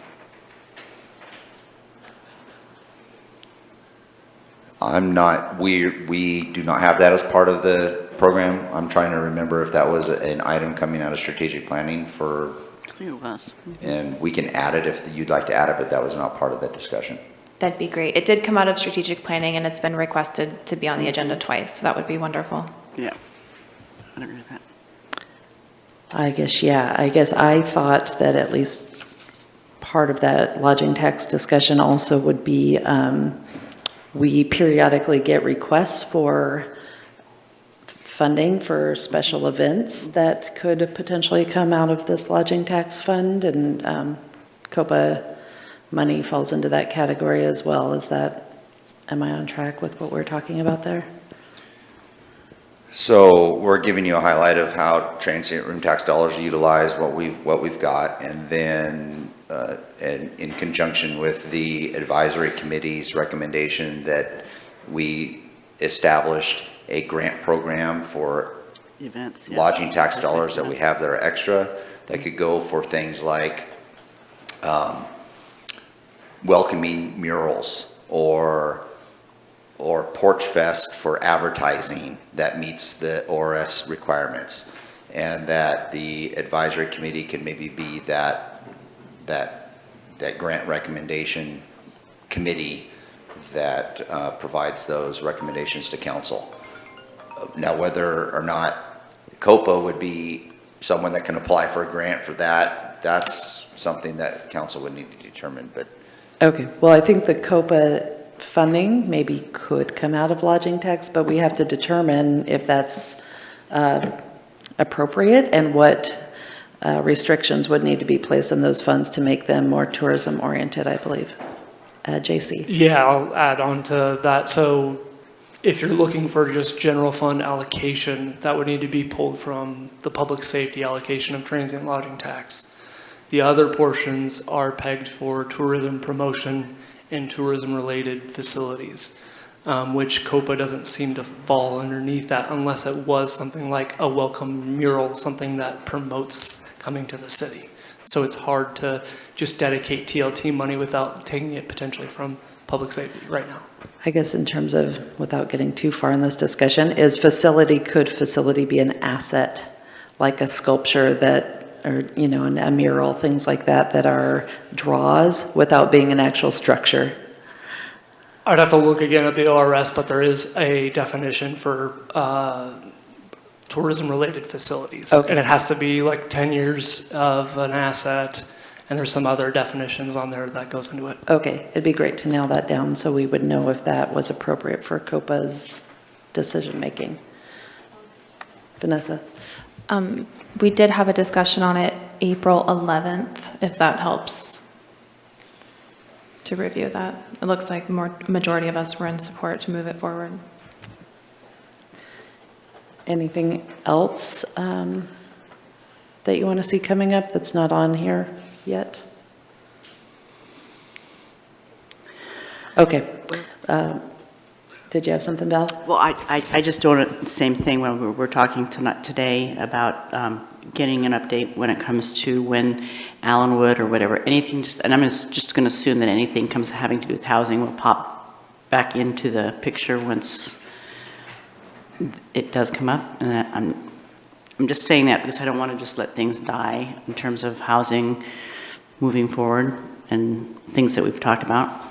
S9: We do not have that as part of the program. I'm trying to remember if that was an item coming out of strategic planning for,
S5: I think it was.
S9: and we can add it if you'd like to add it, but that was not part of that discussion.
S6: That'd be great. It did come out of strategic planning, and it's been requested to be on the agenda twice, so that would be wonderful.
S5: Yeah. I agree with that.
S1: I guess I thought that at least part of that lodging tax discussion also would be, we periodically get requests for funding for special events that could potentially come out of this lodging tax fund, and COPA money falls into that category as well. Is that Am I on track with what we're talking about there?
S9: So we're giving you a highlight of how transient room tax dollars are utilized, what we've got, and then and in conjunction with the advisory committee's recommendation that we established a grant program for
S5: Events. yeah.
S9: lodging tax dollars that we have that are extra, that could go for things like welcoming murals or Porch Fest for advertising that meets the ORS requirements. And that the advisory committee can maybe be that grant recommendation committee that provides those recommendations to council. Now, whether or not COPA would be someone that can apply for a grant for that, that's something that council would need to determine, but
S1: Okay, well, I think the COPA funding maybe could come out of lodging tax, but we have to determine if that's appropriate and what restrictions would need to be placed on those funds to make them more tourism-oriented, I believe. JC?
S10: Yeah, I'll add on to that. So if you're looking for just general fund allocation, that would need to be pulled from the public safety allocation of transient lodging tax. The other portions are pegged for tourism promotion and tourism-related facilities, which COPA doesn't seem to fall underneath that unless it was something like a welcome mural, something that promotes coming to the city. So it's hard to just dedicate TLT money without taking it potentially from public safety right now.
S1: I guess in terms of, without getting too far in this discussion, could facility be an asset, like a sculpture that, or, you know, a mural, things like that, that are draws without being an actual structure?
S10: I'd have to look again at the ORS, but there is a definition for tourism-related facilities.
S1: Okay.
S10: And it has to be like 10 years of an asset, and there's some other definitions on there that goes into it.
S1: Okay, it'd be great to nail that down so we would know if that was appropriate for COPA's decision-making. Vanessa?
S6: We did have a discussion on it April 11th, if that helps to review that. It looks like majority of us were in support to move it forward.
S1: Anything else that you want to see coming up that's not on here yet? Okay. Did you have something, Val?
S5: Well, I just don't, same thing when we're talking today about getting an update when it comes to when Allenwood or whatever, anything, and I'm just going to assume that anything having to do with housing will pop back into the picture once it does come up. And I'm just saying that because I don't want to just let things die in terms of housing moving forward and things that we've talked about.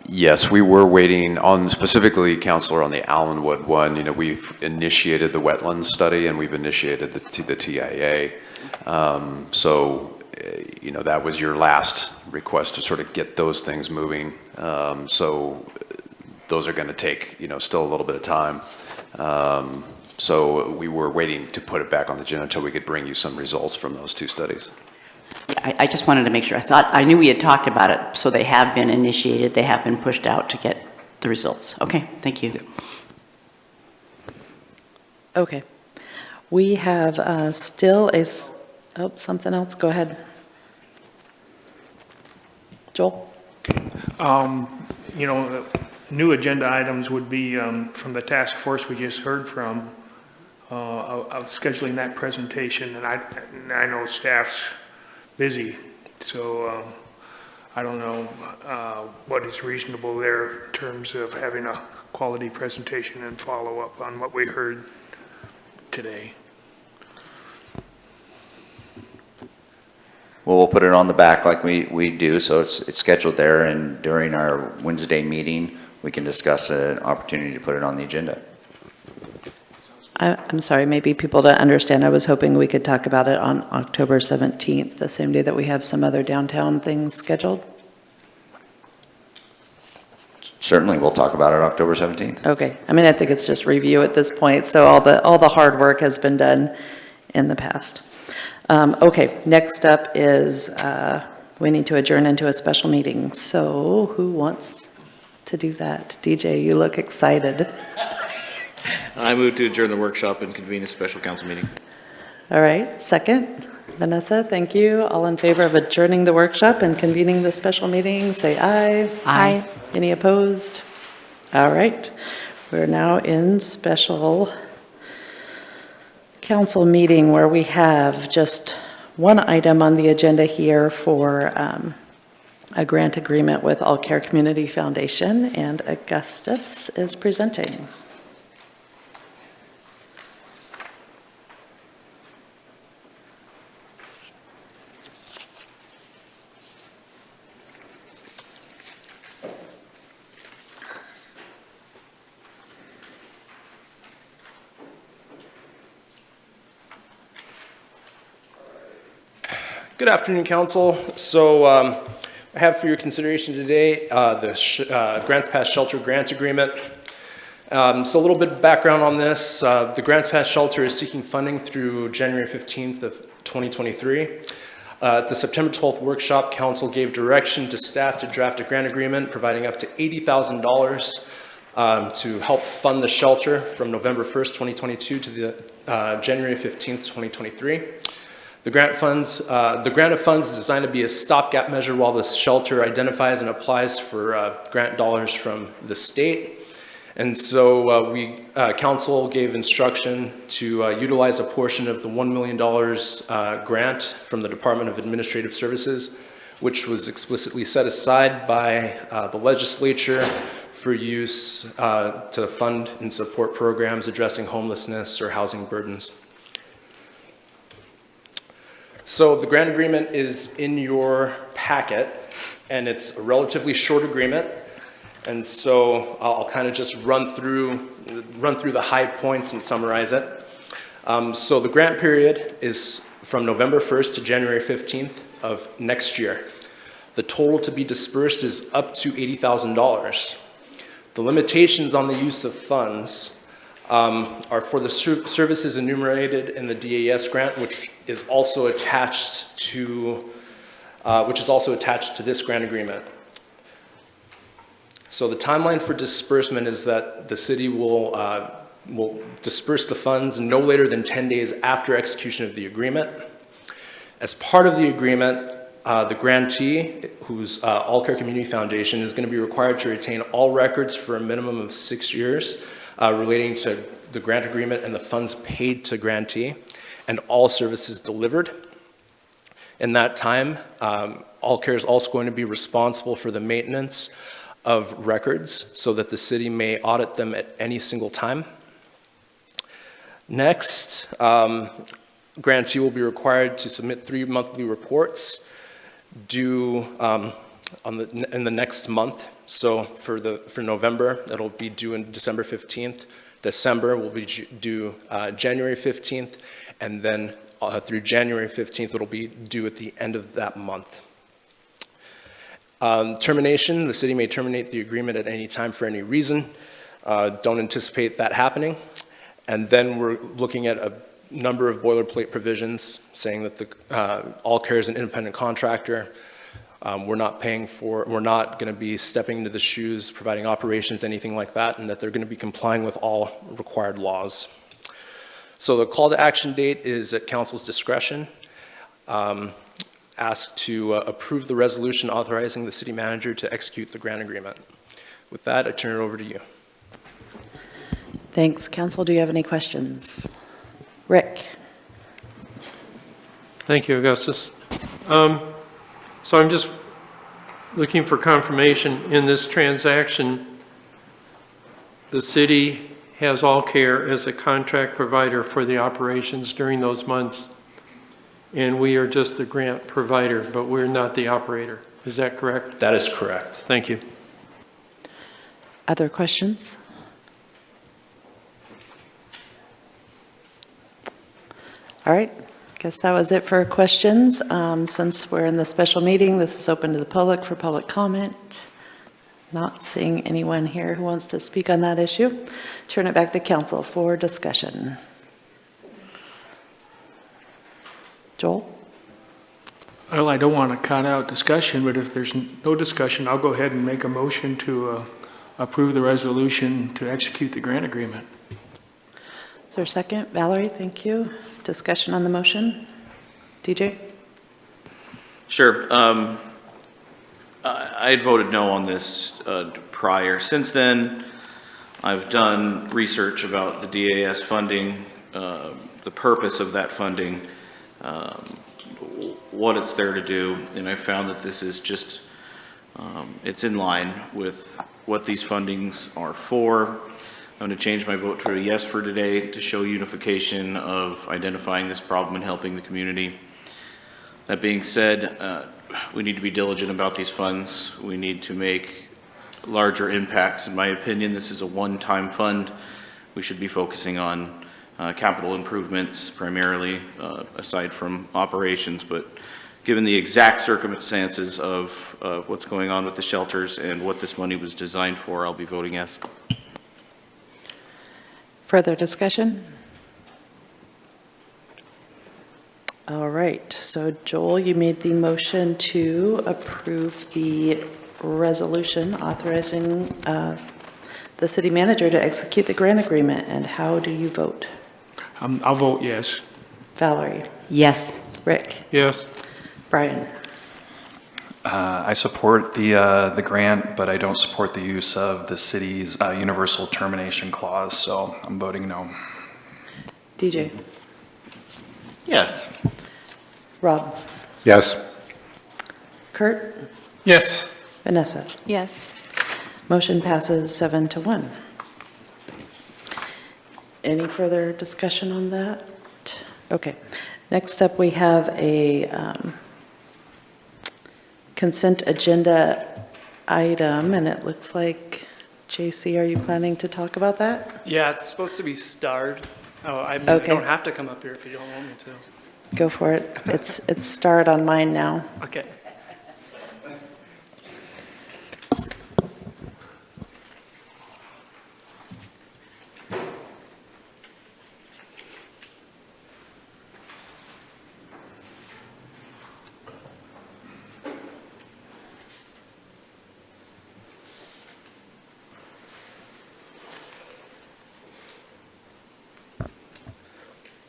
S2: Yes, we were waiting on, specifically, Counselor, on the Allenwood one. You know, we've initiated the wetlands study and we've initiated the TIA. You know, that was your last request to sort of get those things moving. So those are going to take, you know, still a little bit of time. So we were waiting to put it back on the agenda until we could bring you some results from those two studies.
S5: I just wanted to make sure. I knew we had talked about it, so they have been initiated, they have been pushed out to get the results. Okay, thank you.
S2: Yeah.
S1: Okay. We have still something else, go ahead. Joel?
S8: You know, new agenda items would be from the task force we just heard from, of scheduling that presentation, and I know staff's busy, so I don't know what is reasonable there in terms of having a quality presentation and follow up on what we heard today.
S9: well, we'll put it on the back like we do, so it's scheduled there, and during our Wednesday meeting, we can discuss an opportunity to put it on the agenda.
S1: I'm sorry, maybe people don't understand. I was hoping we could talk about it on October 17th, the same day that we have some other downtown things scheduled.
S9: Certainly, we'll talk about it October 17th.
S1: Okay, I mean, I think it's just review at this point, so all the hard work has been done in the past. Okay, next up is we need to adjourn into a special meeting. So who wants to do that? DJ, you look excited.
S4: I move to adjourn the workshop and convene a special council meeting.
S1: All right, second. Vanessa, thank you. All in favor of adjourning the workshop and convening the special meeting, say aye.
S6: Aye.
S1: Any opposed? All right, we're now in special council meeting where we have just one item on the agenda here for a grant agreement with All Care Community Foundation, and Augustus is presenting.
S11: Good afternoon, Council. So I have for your consideration today the Grants Pass Shelter Grant Agreement. So a little bit of background on this. The Grants Pass Shelter is seeking funding through January 15th of 2023. At the September 12th workshop, Council gave direction to staff to draft a grant agreement providing up to $80,000 to help fund the shelter from November 1st, 2022 to the January 15th, 2023. The grant of funds is designed to be a stopgap measure while the shelter identifies and applies for grant dollars from the state. And so council gave instruction to utilize a portion of the $1 million grant from the Department of Administrative Services, which was explicitly set aside by the legislature for use to fund and support programs addressing homelessness or housing burdens. So the grant agreement is in your packet, and it's a relatively short agreement. And so I'll kind of just run through the high points and summarize it. So the grant period is from November 1st to January 15th of next year. The total to be dispersed is up to $80,000. The limitations on the use of funds are for the services enumerated in the DAS grant, which is also attached to this grant agreement. So the timeline for disbursement is that the city will disperse the funds no later than 10 days after execution of the agreement. As part of the agreement, the grantee, who's All Care Community Foundation, is going to be required to retain all records for a minimum of 6 years relating to the grant agreement and the funds paid to grantee, and all services delivered. In that time, All Care is also going to be responsible for the maintenance of records so that the city may audit them at any single time. Next, grantee will be required to submit 3 monthly reports due in the next month. So for November, it'll be due in December 15th. December will be due January 15th, and then through January 15th, it'll be due at the end of that month. Termination, the city may terminate the agreement at any time for any reason. Don't anticipate that happening. And then we're looking at a number of boilerplate provisions saying that All Care is an independent contractor. We're not going to be stepping into the shoes, providing operations, anything like that, and that they're going to be complying with all required laws. So the call to action date is at council's discretion. Asked to approve the resolution authorizing the city manager to execute the grant agreement. With that, I turn it over to you.
S1: Thanks. Council, do you have any questions? Rick?
S12: Thank you, Augustus. So I'm just looking for confirmation in this transaction. The city has All Care as a contract provider for the operations during those months, and we are just the grant provider, but we're not the operator. Is that correct?
S11: That is correct.
S12: Thank you.
S1: Other questions? All right. Guess that was it for questions. Since we're in the special meeting, this is open to the public for public comment. Not seeing anyone here who wants to speak on that issue. Turn it back to council for discussion. Joel?
S8: Well, I don't want to cut out discussion, but if there's no discussion, I'll go ahead and make a motion to approve the resolution to execute the grant agreement.
S1: Is there a second? Valerie, thank you. Discussion on the motion? DJ?
S4: Sure. I had voted no on this prior. Since then, I've done research about the DAS funding, the purpose of that funding, what it's there to do, and I found that this is just, it's in line with what these fundings are for. I'm going to change my vote to a yes for today to show unification of identifying this problem and helping the community. That being said, we need to be diligent about these funds. We need to make larger impacts. In my opinion, this is a one-time fund. We should be focusing on capital improvements primarily, aside from operations, but given the exact circumstances of what's going on with the shelters and what this money was designed for, I'll be voting yes.
S1: Further discussion? All right, so Joel, you made the motion to approve the resolution authorizing the city manager to execute the grant agreement, and how do you vote?
S8: I'll vote yes.
S1: Valerie?
S5: Yes.
S1: Rick?
S12: Yes.
S1: Brian?
S13: I support the grant, but I don't support the use of the city's universal termination clause, so I'm voting no.
S1: DJ?
S4: Yes.
S1: Rob?
S7: Yes.
S1: Kurt?
S12: Yes.
S1: Vanessa?
S6: Yes.
S1: Motion passes 7-1. Any further discussion on that? Okay. Next up, we have a consent agenda item, and it looks like, JC, are you planning to talk about that?
S10: Yeah, it's supposed to be starred. Oh, I
S1: Okay.
S10: don't have to come up here if you don't want me to.
S1: Go for it. It's starred on mine now.
S10: Okay.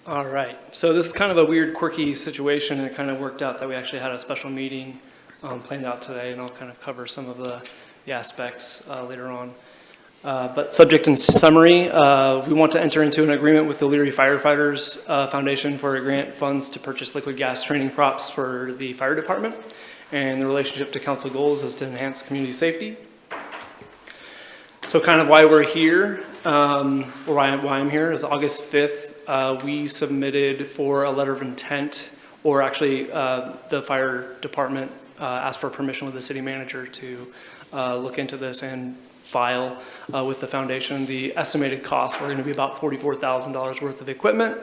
S10: All right, so this is kind of a weird, quirky situation, and it kind of worked out that we actually had a special meeting planned out today, and I'll kind of cover some of the aspects later on. But subject and summary, we want to enter into an agreement with the Leary Firefighters Foundation for grant funds to purchase liquid gas training props for the fire department, and the relationship to council goals is to enhance community safety. So kind of why we're here, or why I'm here, is August 5th. We submitted for a letter of intent, or actually the fire department asked for permission with the city manager to look into this and file with the foundation. The estimated costs were going to be about $44,000 worth of equipment.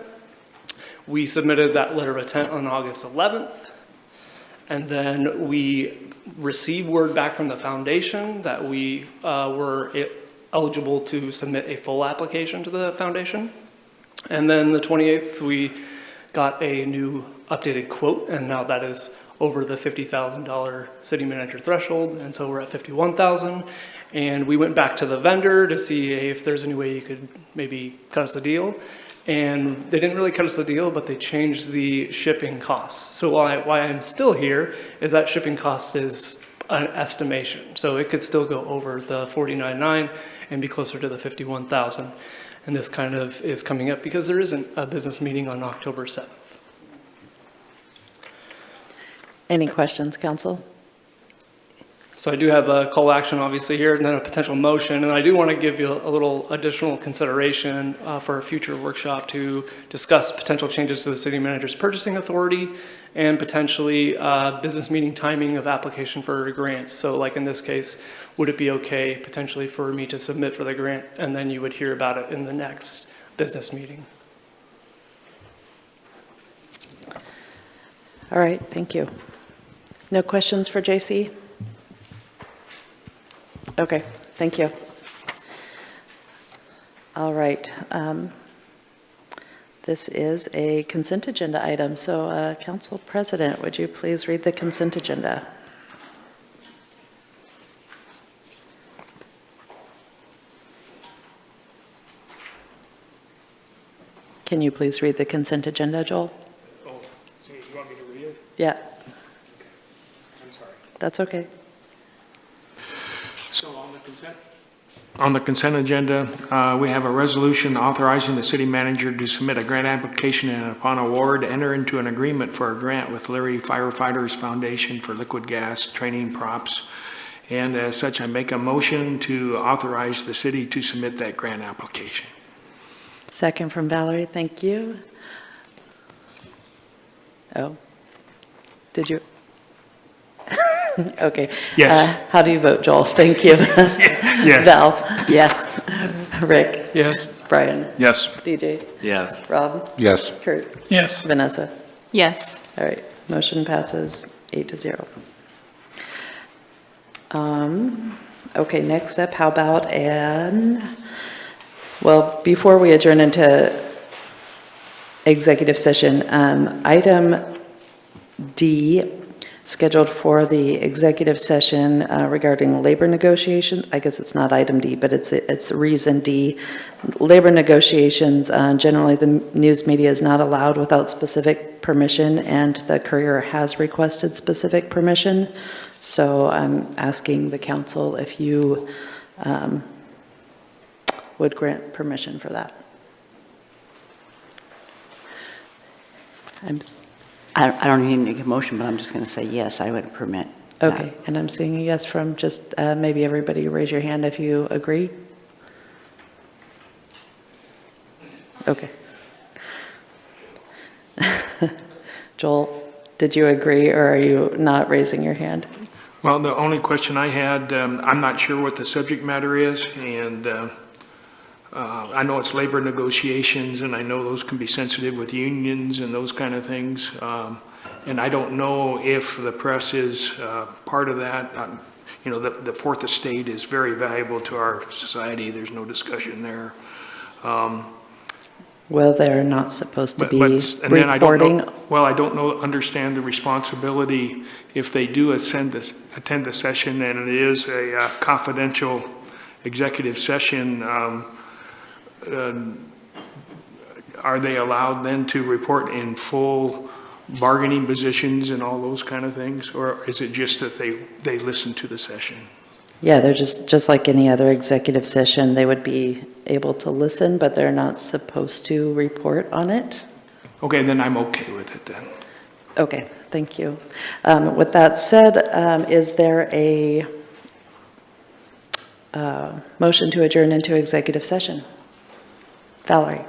S10: We submitted that letter of intent on August 11th, and then we received word back from the foundation that we were eligible to submit a full application to the foundation. And then the 28th, we got a new updated quote, and now that is over the $50,000 city manager threshold, and so we're at $51,000. And we went back to the vendor to see if there's any way you could maybe cut us a deal. And they didn't really cut us a deal, but they changed the shipping costs. So why I'm still here is that shipping cost is an estimation. So it could still go over the $49,900 and be closer to the $51,000. And this kind of is coming up because there isn't a business meeting on October 7th.
S1: Any questions, council?
S10: So I do have a call to action obviously here, and then a potential motion. And I do want to give you a little additional consideration for a future workshop to discuss potential changes to the city manager's purchasing authority and potentially business meeting timing of application for grants. So like in this case, would it be okay potentially for me to submit for the grant and then you would hear about it in the next business meeting?
S1: All right, thank you. No questions for JC? Okay, thank you. All right. This is a consent agenda item, so Council President, would you please read the consent agenda? Can you please read the consent agenda, Joel?
S8: Oh, so you want me to read it?
S1: Yeah,
S8: I'm sorry.
S1: that's okay.
S8: So on the consent? On the consent agenda, we have a resolution authorizing the city manager to submit a grant application and upon award, enter into an agreement for a grant with Leary Firefighters Foundation for liquid gas training props. And as such, I make a motion to authorize the city to submit that grant application.
S1: Second from Valerie, thank you. Oh, did you? Okay.
S8: Yes.
S1: How do you vote, Joel? Thank you.
S8: Yes.
S1: Val?
S5: Yes.
S1: Rick?
S8: Yes.
S1: Brian?
S13: Yes.
S1: DJ?
S4: Yes.
S1: Rob?
S7: Yes.
S1: Kurt?
S8: Yes.
S1: Vanessa?
S6: Yes.
S1: All right, motion passes 8-0. Okay, next up, how about well, before we adjourn into executive session, item D, scheduled for the executive session regarding labor negotiations. I guess it's not item D, but it's reason D. Labor negotiations, generally the news media is not allowed without specific permission, and the Courier has requested specific permission. So I'm asking the council if you would grant permission for that.
S5: I don't need to make a motion, but I'm just going to say yes, I would permit that.
S1: Okay, and I'm seeing a yes from just maybe everybody raise your hand if you agree. Okay. Joel, did you agree, or are you not raising your hand?
S8: Well, the only question I had, I'm not sure what the subject matter is, and I know it's labor negotiations, and I know those can be sensitive with unions and those kind of things. And I don't know if the press is part of that. You know, the Fourth Estate is very valuable to our society. There's no discussion there.
S1: Well, they're not supposed to be
S8: And then I don't
S1: reporting.
S8: know, well, I don't know, understand the responsibility if they do attend the session, and it is a confidential executive session. Are they allowed then to report in full bargaining positions and all those kind of things? Or is it just that they listen to the session?
S1: Yeah, they're just like any other executive session. They would be able to listen, but they're not supposed to report on it.
S8: Okay, then I'm okay with it then.
S1: Okay, thank you. With that said, is there a motion to adjourn into executive session? Valerie?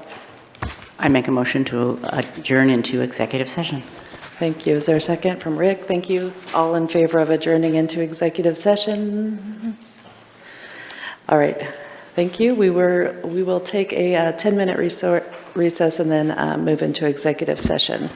S5: I make a motion to adjourn into executive session.
S1: Thank you. Is there a second from Rick? Thank you. All in favor of adjourning into executive session? All right. Thank you. We will take a 10-minute recess and then move into executive session.